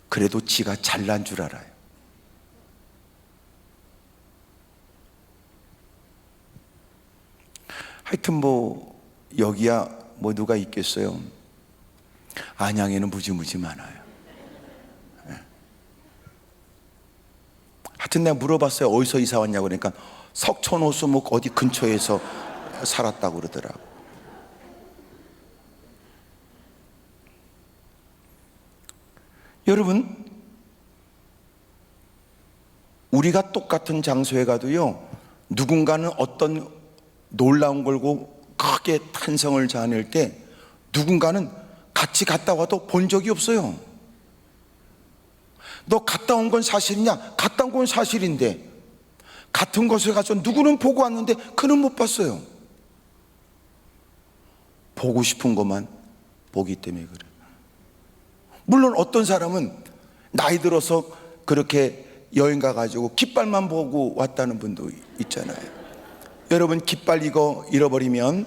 그래도 지가 잘난 줄 알아요. 하여튼 뭐 여기야 뭐 누가 있겠어요. 안양에는 무지무지 많아요. 하여튼 내가 물어봤어요. 어디서 이사 왔냐고. 그러니까 석촌호수 뭐 어디 근처에서 살았다고 그러더라고. 여러분, 우리가 똑같은 장소에 가도요, 누군가는 어떤 놀라운 걸고 크게 탄성을 자아낼 때 누군가는 같이 갔다 와도 본 적이 없어요. 너 갔다 온 건 사실이냐? 갔다 온 건 사실인데 같은 곳에 가서 누구는 보고 왔는데 그는 못 봤어요. 보고 싶은 것만 보기 때문에 그래요. 물론 어떤 사람은 나이 들어서 그렇게 여행 가가지고 깃발만 보고 왔다는 분도 있잖아요. 여러분, 깃발 이거 잃어버리면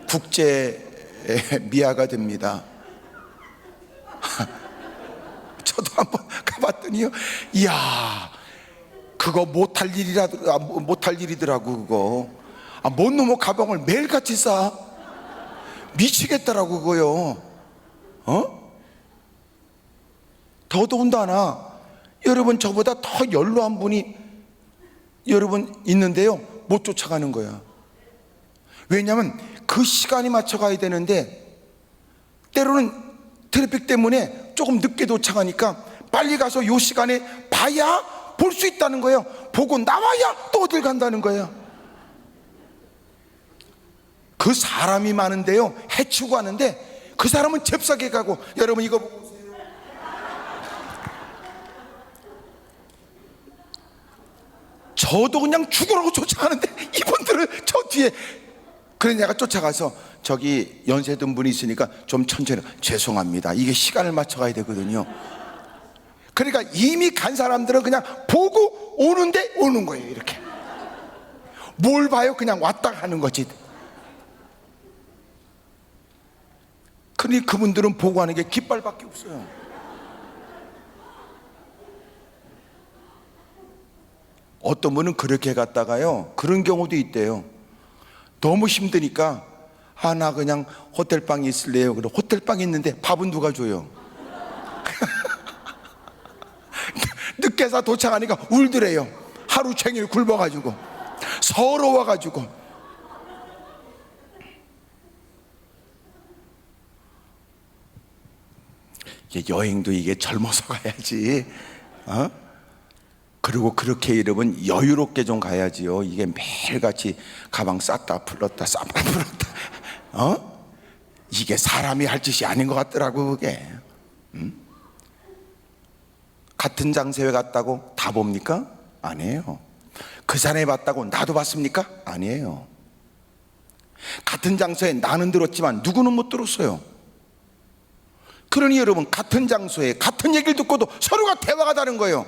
국제 미아가 됩니다. 저도 한번 가봤더니요, 이야, 그거 못할 일이더라고. 그거 못 넘어 가방을 매일같이 싸. 미치겠더라고 그거요. 더더군다나 여러분, 저보다 더 연로한 분이 여러분 있는데요, 못 쫓아가는 거야. 왜냐하면 그 시간에 맞춰 가야 되는데 때로는 트래픽 때문에 조금 늦게 도착하니까 빨리 가서 요 시간에 봐야 볼 수 있다는 거예요. 보고 나와야 또 어딜 간다는 거예요. 그 사람이 많은데요, 해치고 가는데 그 사람은 잽싸게 가고. 여러분 이거 보고 오세요. 저도 그냥 죽으라고 쫓아가는데 이분들은 저 뒤에. 그래 내가 쫓아가서 저기 연세 든 분이 있으니까 좀 천천히, 죄송합니다, 이게 시간을 맞춰 가야 되거든요. 그러니까 이미 간 사람들은 그냥 보고 오는데 오는 거예요. 이렇게 뭘 봐요? 그냥 왔다 가는 거지. 그러니 그분들은 보고 하는 게 깃발밖에 없어요. 어떤 분은 그렇게 갔다가요, 그런 경우도 있대요. 너무 힘드니까 나 그냥 호텔방에 있을래요. 그래 호텔방에 있는데 밥은 누가 줘요? 늦게서 도착하니까 울더래요. 하루 종일 굶어가지고 서러워가지고. 여행도 이게 젊어서 가야지. 그리고 그렇게 여러분 여유롭게 좀 가야지요. 이게 매일같이 가방 쌌다 풀었다 쌌다 풀었다, 이게 사람이 할 짓이 아닌 것 같더라고 그게. 같은 장소에 갔다고 다 봅니까? 아니에요. 그 사람이 봤다고 나도 봤습니까? 아니에요. 같은 장소에 나는 들었지만 누구는 못 들었어요. 그러니 여러분, 같은 장소에 같은 얘기를 듣고도 서로가 대화가 다른 거예요.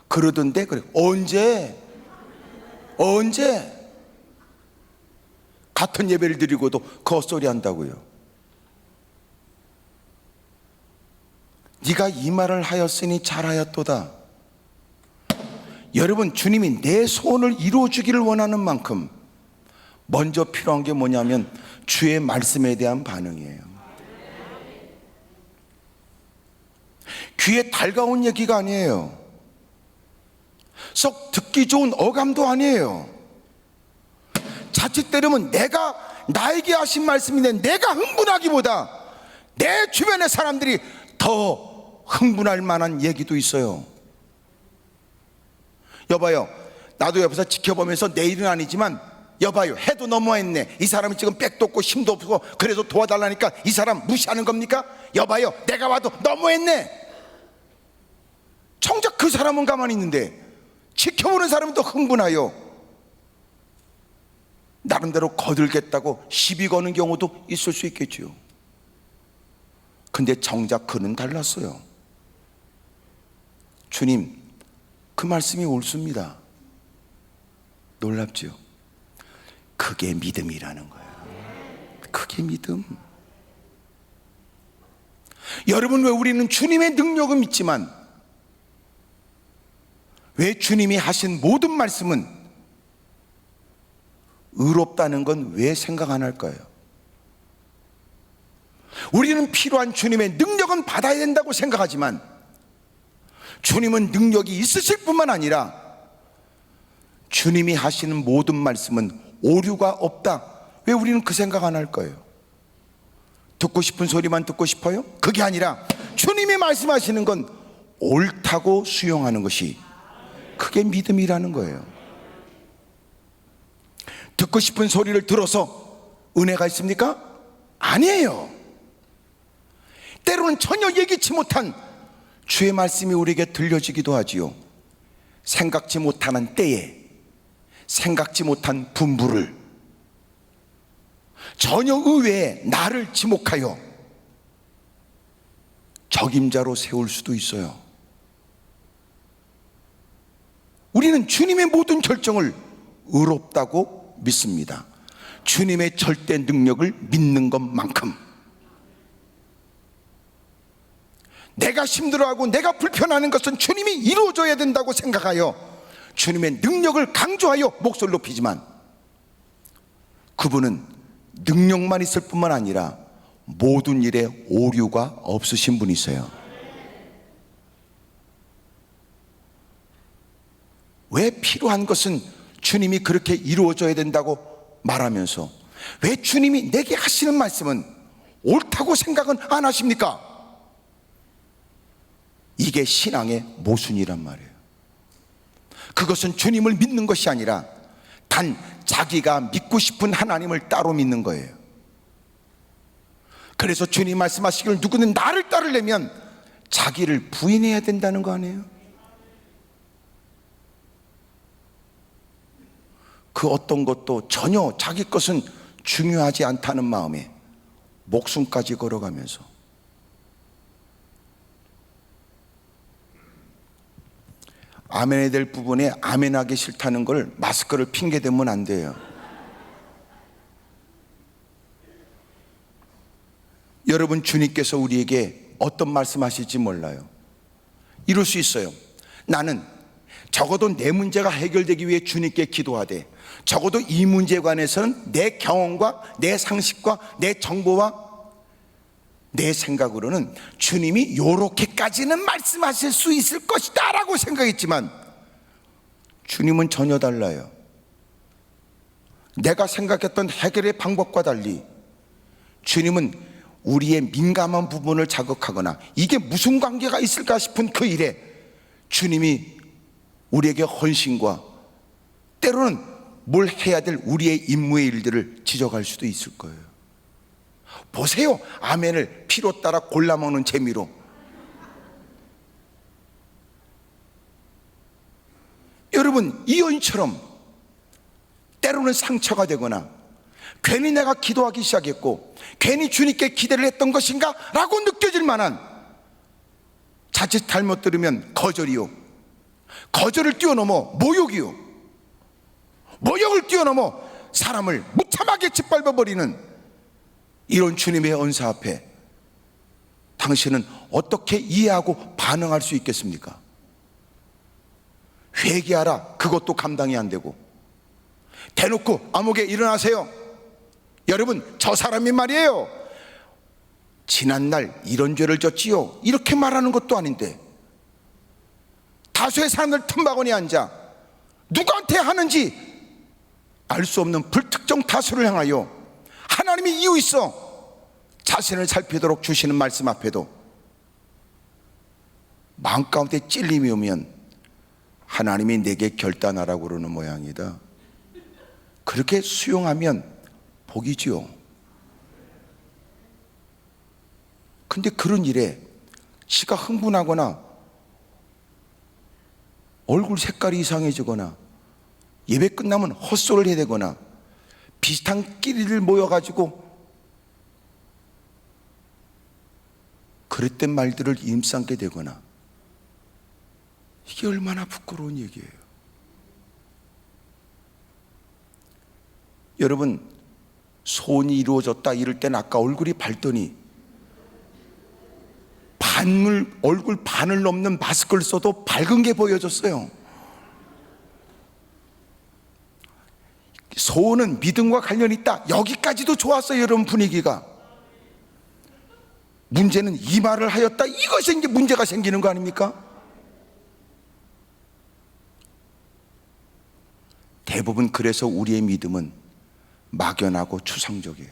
그러던데. 그래 언제 같은 예배를 드리고도 그 헛소리 한다고요. 네가 이 말을 하였으니 잘하였도다. 여러분, 주님이 내 소원을 이루어 주기를 원하는 만큼 먼저 필요한 게 뭐냐면 주의 말씀에 대한 반응이에요. 귀에 달가운 얘기가 아니에요. 썩 듣기 좋은 어감도 아니에요. 자칫 때리면 내가 나에게 하신 말씀인데 내가 흥분하기보다 내 주변의 사람들이 더 흥분할 만한 얘기도 있어요. 여봐요, 나도 옆에서 지켜보면서 내 일은 아니지만 여봐요, 해도 너무했네. 이 사람은 지금 백도 없고 힘도 없고 그래도 도와달라니까 이 사람 무시하는 겁니까? 여봐요, 내가 와도 너무했네. 정작 그 사람은 가만히 있는데 지켜보는 사람은 또 흥분하여 나름대로 거들겠다고 시비 거는 경우도 있을 수 있겠죠. 근데 정작 그는 달랐어요. 주님, 그 말씀이 옳습니다. 놀랍죠? 그게 믿음이라는 거예요. 그게 믿음. 여러분, 왜 우리는 주님의 능력은 믿지만 왜 주님이 하신 모든 말씀은 의롭다는 건 왜 생각 안 할까요? 우리는 필요한 주님의 능력은 받아야 된다고 생각하지만 주님은 능력이 있으실 뿐만 아니라 주님이 하시는 모든 말씀은 오류가 없다. 왜 우리는 그 생각 안 할까요? 듣고 싶은 소리만 듣고 싶어요? 그게 아니라 주님이 말씀하시는 건 옳다고 수용하는 것이 그게 믿음이라는 거예요. 듣고 싶은 소리를 들어서 은혜가 있습니까? 아니에요. 때로는 전혀 예기치 못한 주의 말씀이 우리에게 들려지기도 하지요. 생각지 못하는 때에 생각지 못한 분부를 전혀 의외에 나를 지목하여 적임자로 세울 수도 있어요. 우리는 주님의 모든 결정을 의롭다고 믿습니다. 주님의 절대 능력을 믿는 것만큼 내가 힘들어하고 내가 불편하는 것은 주님이 이루어줘야 된다고 생각하여 주님의 능력을 강조하여 목소리를 높이지만 그분은 능력만 있을 뿐만 아니라 모든 일에 오류가 없으신 분이세요. 왜 필요한 것은 주님이 그렇게 이루어져야 된다고 말하면서 왜 주님이 내게 하시는 말씀은 옳다고 생각은 안 하십니까? 이게 신앙의 모순이란 말이에요. 그것은 주님을 믿는 것이 아니라 단 자기가 믿고 싶은 하나님을 따로 믿는 거예요. 그래서 주님 말씀하시기를 누구는 나를 따르려면 자기를 부인해야 된다는 거 아니에요? 그 어떤 것도 전혀 자기 것은 중요하지 않다는 마음에 목숨까지 걸어가면서 아멘해야 될 부분에 아멘하기 싫다는 걸 마스크를 핑계 대면 안 돼요. 여러분, 주님께서 우리에게 어떤 말씀하실지 몰라요. 이럴 수 있어요. 나는 적어도 내 문제가 해결되기 위해 주님께 기도하되 적어도 이 문제에 관해서는 내 경험과 내 상식과 내 정보와 내 생각으로는 주님이 요렇게까지는 말씀하실 수 있을 것이다 라고 생각했지만 주님은 전혀 달라요. 내가 생각했던 해결의 방법과 달리 주님은 우리의 민감한 부분을 자극하거나 이게 무슨 관계가 있을까 싶은 그 일에 주님이 우리에게 헌신과 때로는 뭘 해야 될 우리의 임무의 일들을 지적할 수도 있을 거예요. 보세요, 아멘을 피로 따라 골라먹는 재미로. 여러분, 이 여인처럼 때로는 상처가 되거나 괜히 내가 기도하기 시작했고 괜히 주님께 기대를 했던 것인가 라고 느껴질 만한 자칫 잘못 들으면 거절이요, 거절을 뛰어넘어 모욕이요, 모욕을 뛰어넘어 사람을 무참하게 짓밟아버리는 이런 주님의 언사 앞에 당신은 어떻게 이해하고 반응할 수 있겠습니까? 회개하라, 그것도 감당이 안 되고, 대놓고 아무개 일어나세요. 여러분, 저 사람이 말이에요, 지난날 이런 죄를 졌지요, 이렇게 말하는 것도 아닌데 다수의 사람들 틈바구니에 앉아 누구한테 하는지 알 수 없는 불특정 다수를 향하여 하나님이 이유 있어 자신을 살피도록 주시는 말씀 앞에도 마음 가운데 찔림이 오면 하나님이 내게 결단하라고 그러는 모양이다. 그렇게 수용하면 복이지요. 근데 그런 일에 지가 흥분하거나 얼굴 색깔이 이상해지거나 예배 끝나면 헛소리를 해야 되거나 비슷한 끼리를 모여가지고 그랬던 말들을 임삼게 되거나, 이게 얼마나 부끄러운 얘기예요. 여러분, 소원이 이루어졌다 이럴 땐 아까 얼굴이 밝더니 얼굴 반을 넘는 마스크를 써도 밝은 게 보여졌어요. 소원은 믿음과 관련이 있다, 여기까지도 좋았어요. 여러분, 분위기가. 문제는 이 말을 하였다, 이것이 이제 문제가 생기는 거 아닙니까? 대부분 그래서 우리의 믿음은 막연하고 추상적이에요.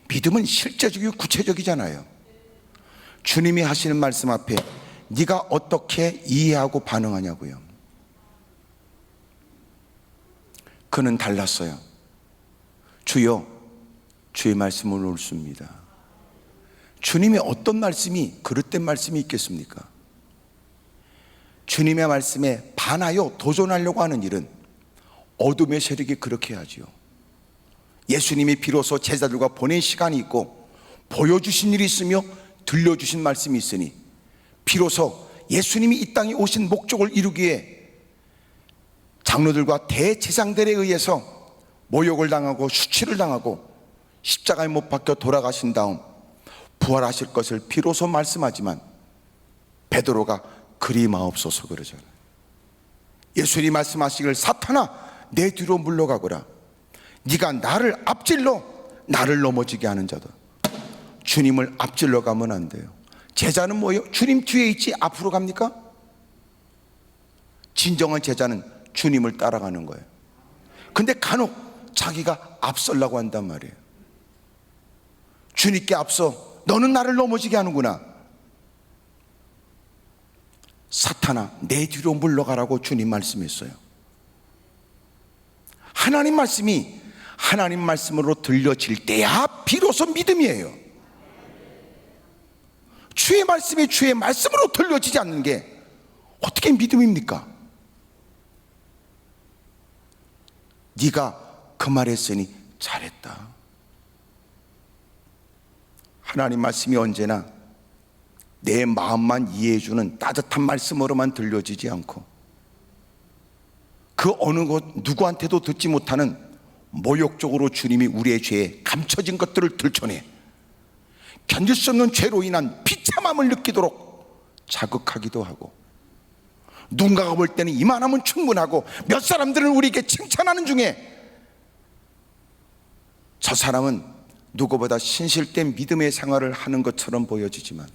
믿음은 실제적이고 구체적이잖아요. 주님이 하시는 말씀 앞에 네가 어떻게 이해하고 반응하냐고요. 그는 달랐어요. 주여, 주의 말씀을 옳습니다. 주님의 어떤 말씀이 그릇된 말씀이 있겠습니까? 주님의 말씀에 반하여 도전하려고 하는 일은 어둠의 세력이 그렇게 하지요. 예수님이 비로소 제자들과 보낸 시간이 있고 보여주신 일이 있으며 들려주신 말씀이 있으니 비로소 예수님이 이 땅에 오신 목적을 이루기에 장로들과 대제사장들에 의해서 모욕을 당하고 수치를 당하고 십자가에 못 박혀 돌아가신 다음 부활하실 것을 비로소 말씀하지만 베드로가 그리 마옵소서 그러잖아요. 예수님이 말씀하시기를 사탄아 내 뒤로 물러가거라, 네가 나를 앞질러 나를 넘어지게 하는 자다. 주님을 앞질러 가면 안 돼요. 제자는 뭐예요? 주님 뒤에 있지 앞으로 갑니까? 진정한 제자는 주님을 따라가는 거예요. 근데 간혹 자기가 앞서려고 한단 말이에요. 주님께 앞서 너는 나를 넘어지게 하는구나. 사탄아 내 뒤로 물러가라고 주님 말씀했어요. 하나님 말씀이 하나님 말씀으로 들려질 때야 비로소 믿음이에요. 주의 말씀이 주의 말씀으로 들려지지 않는 게 어떻게 믿음입니까? 네가 그 말했으니 잘했다. 하나님 말씀이 언제나 내 마음만 이해해주는 따뜻한 말씀으로만 들려지지 않고 그 어느 것 누구한테도 듣지 못하는 모욕적으로 주님이 우리의 죄에 감춰진 것들을 들춰내 견딜 수 없는 죄로 인한 비참함을 느끼도록 자극하기도 하고, 누군가가 볼 때는 이만하면 충분하고 몇 사람들은 우리에게 칭찬하는 중에 저 사람은 누구보다 신실된 믿음의 생활을 하는 것처럼 보여지지만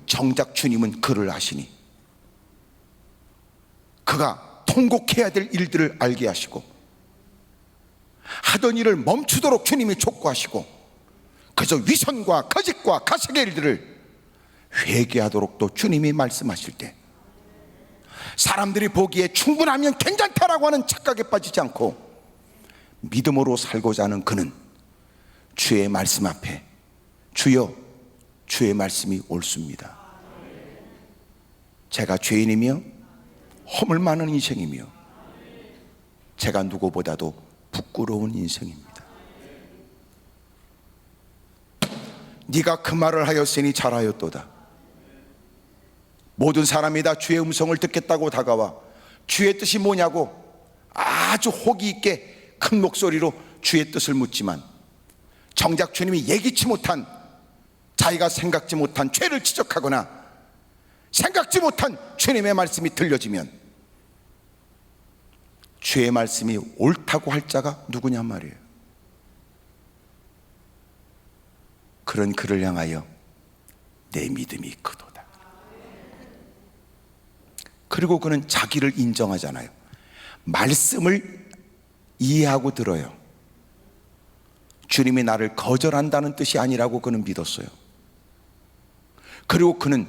정작 주님은 그를 아시니 그가 통곡해야 될 일들을 알게 하시고 하던 일을 멈추도록 주님이 촉구하시고 그래서 위선과 거짓과 가식의 일들을 회개하도록 또 주님이 말씀하실 때 사람들이 보기에 충분하면 괜찮다라고 하는 착각에 빠지지 않고 믿음으로 살고자 하는 그는 주의 말씀 앞에 주여 주의 말씀이 옳습니다. 제가 죄인이며 허물 많은 인생이며 제가 누구보다도 부끄러운 인생입니다. 네가 그 말을 하였으니 잘하였도다. 모든 사람이 다 주의 음성을 듣겠다고 다가와 주의 뜻이 뭐냐고 아주 호기 있게 큰 목소리로 주의 뜻을 묻지만 정작 주님이 예기치 못한 자기가 생각지 못한 죄를 지적하거나 생각지 못한 주님의 말씀이 들려지면 주의 말씀이 옳다고 할 자가 누구냐 말이에요. 그런 그를 향하여 내 믿음이 크도다. 그리고 그는 자기를 인정하잖아요. 말씀을 이해하고 들어요. 주님이 나를 거절한다는 뜻이 아니라고 그는 믿었어요. 그리고 그는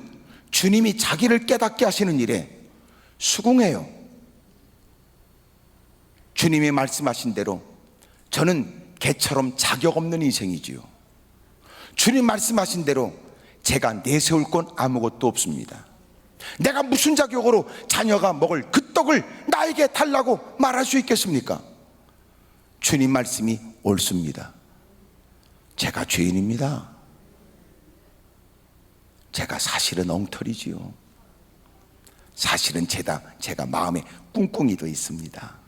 주님이 자기를 깨닫게 하시는 일에 수긍해요. 주님이 말씀하신 대로 저는 개처럼 자격 없는 인생이지요. 주님 말씀하신 대로 제가 내세울 건 아무것도 없습니다. 내가 무슨 자격으로 자녀가 먹을 그 떡을 나에게 달라고 말할 수 있겠습니까? 주님 말씀이 옳습니다. 제가 죄인입니다. 제가 사실은 엉터리지요. 사실은 제가 마음에 꿍꿍이도 있습니다.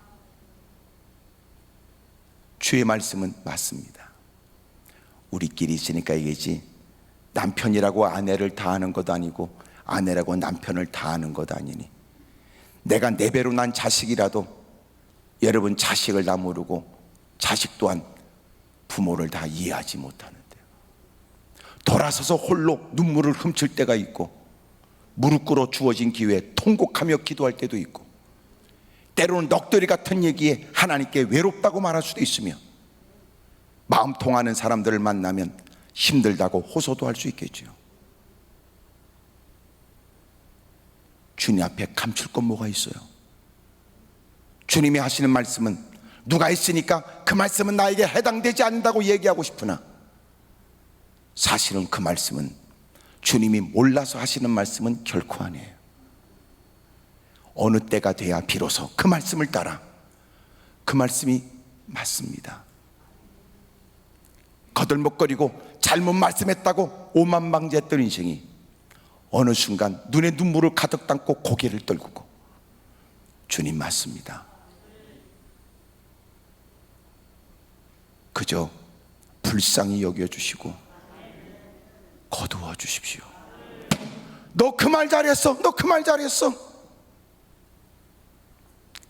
주의 말씀은 맞습니다. 우리끼리 있으니까 이게지, 남편이라고 아내를 다하는 것도 아니고 아내라고 남편을 다하는 것도 아니니, 내가 내 배로 난 자식이라도 여러분 자식을 다 모르고 자식 또한 부모를 다 이해하지 못하는데요. 돌아서서 홀로 눈물을 훔칠 때가 있고, 무릎 꿇어 주어진 기회에 통곡하며 기도할 때도 있고, 때로는 넋두리 같은 얘기에 하나님께 외롭다고 말할 수도 있으며, 마음 통하는 사람들을 만나면 힘들다고 호소도 할 수 있겠죠. 주님 앞에 감출 건 뭐가 있어요? 주님이 하시는 말씀은 누가 있으니까 그 말씀은 나에게 해당되지 않는다고 얘기하고 싶으나, 사실은 그 말씀은 주님이 몰라서 하시는 말씀은 결코 아니에요. 어느 때가 돼야 비로소 그 말씀을 따라 그 말씀이 맞습니다. 거들먹거리고 잘못 말씀했다고 오만방지했던 인생이 어느 순간 눈에 눈물을 가득 담고 고개를 떨구고 주님 맞습니다, 그저 불쌍히 여겨주시고 거두어 주십시오. 너 그 말 잘했어, 너 그 말 잘했어.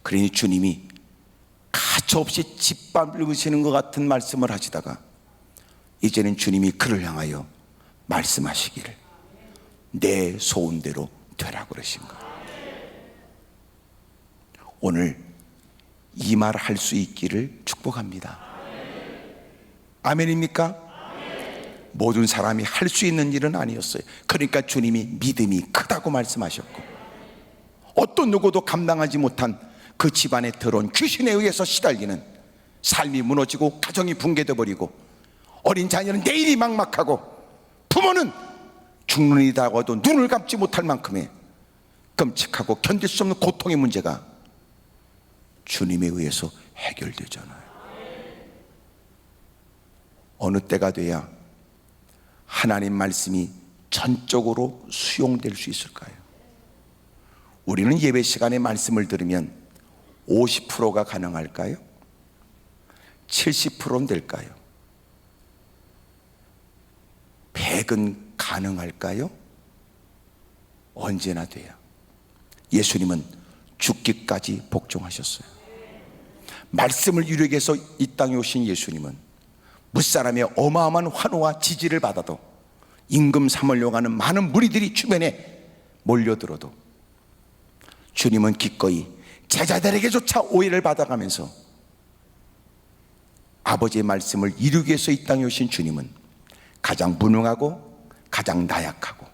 그러니 주님이 가차없이 짓밟으시는 것 같은 말씀을 하시다가 이제는 주님이 그를 향하여 말씀하시기를 내 소원대로 되라 그러신 거예요. 오늘 이 말 할 수 있기를 축복합니다. 아멘입니까? 모든 사람이 할 수 있는 일은 아니었어요. 그러니까 주님이 믿음이 크다고 말씀하셨고, 어떤 누구도 감당하지 못한 그 집안에 들어온 귀신에 의해서 시달리는 삶이 무너지고 가정이 붕괴돼 버리고 어린 자녀는 내일이 막막하고 부모는 죽는 이라고 해도 눈을 감지 못할 만큼의 끔찍하고 견딜 수 없는 고통의 문제가 주님에 의해서 해결되잖아요. 어느 때가 돼야 하나님 말씀이 전적으로 수용될 수 있을까요? 우리는 예배 시간에 말씀을 들으면 50%가 가능할까요? 70%는 될까요? 100은 가능할까요? 언제나 돼야. 예수님은 죽기까지 복종하셨어요. 말씀을 이루기 위해서 이 땅에 오신 예수님은 무사람의 어마어마한 환호와 지지를 받아도 임금 삼으려고 하는 많은 무리들이 주변에 몰려들어도 주님은 기꺼이 제자들에게조차 오해를 받아가면서 아버지의 말씀을 이루기 위해서 이 땅에 오신 주님은 가장 무능하고 가장 나약하고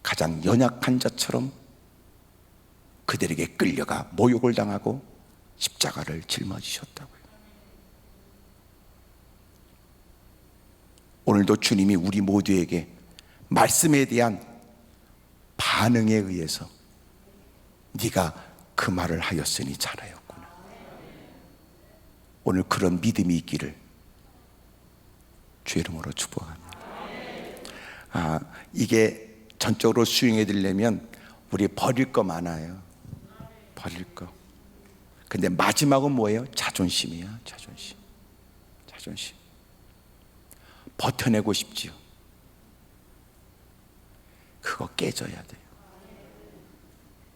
가장 연약한 자처럼 그들에게 끌려가 모욕을 당하고 십자가를 짊어지셨다고요. 오늘도 주님이 우리 모두에게 말씀에 대한 반응에 의해서 네가 그 말을 하였으니 잘하였구나, 오늘 그런 믿음이 있기를 주 이름으로 축복합니다. 이게 전적으로 수용해 드리려면 우리 버릴 거 많아요. 버릴 거. 근데 마지막은 뭐예요? 자존심이야. 자존심. 버텨내고 싶지요. 그거 깨져야 돼요.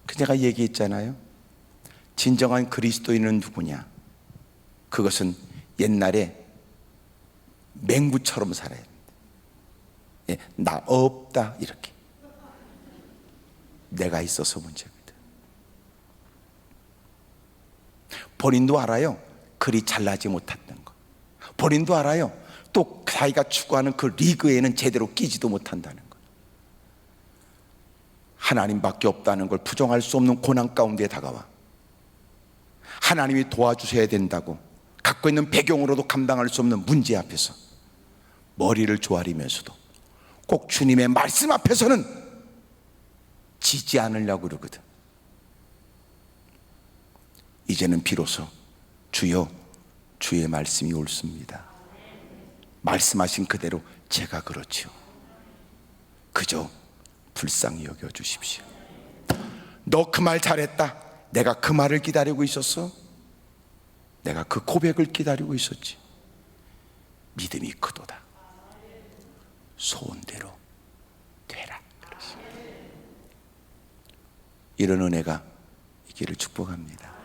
그 제가 얘기했잖아요. 진정한 그리스도인은 누구냐? 그것은 옛날에 맹구처럼 살아야 됩니다. 예, 나 없다 이렇게. 내가 있어서 문제입니다. 본인도 알아요. 그리 잘나지 못했던 거. 본인도 알아요. 또 자기가 추구하는 그 리그에는 제대로 끼지도 못한다는 거. 하나님밖에 없다는 걸 부정할 수 없는 고난 가운데 다가와 하나님이 도와주셔야 된다고 갖고 있는 배경으로도 감당할 수 없는 문제 앞에서 머리를 조아리면서도 꼭 주님의 말씀 앞에서는 지지 않으려고 그러거든. 이제는 비로소 주여 주의 말씀이 옳습니다. 말씀하신 그대로 제가 그렇지요. 그저 불쌍히 여겨 주십시오. 너 그 말 잘했다. 내가 그 말을 기다리고 있었어. 내가 그 고백을 기다리고 있었지. 믿음이 크도다. 소원대로 되라. 이런 은혜가 있기를 축복합니다.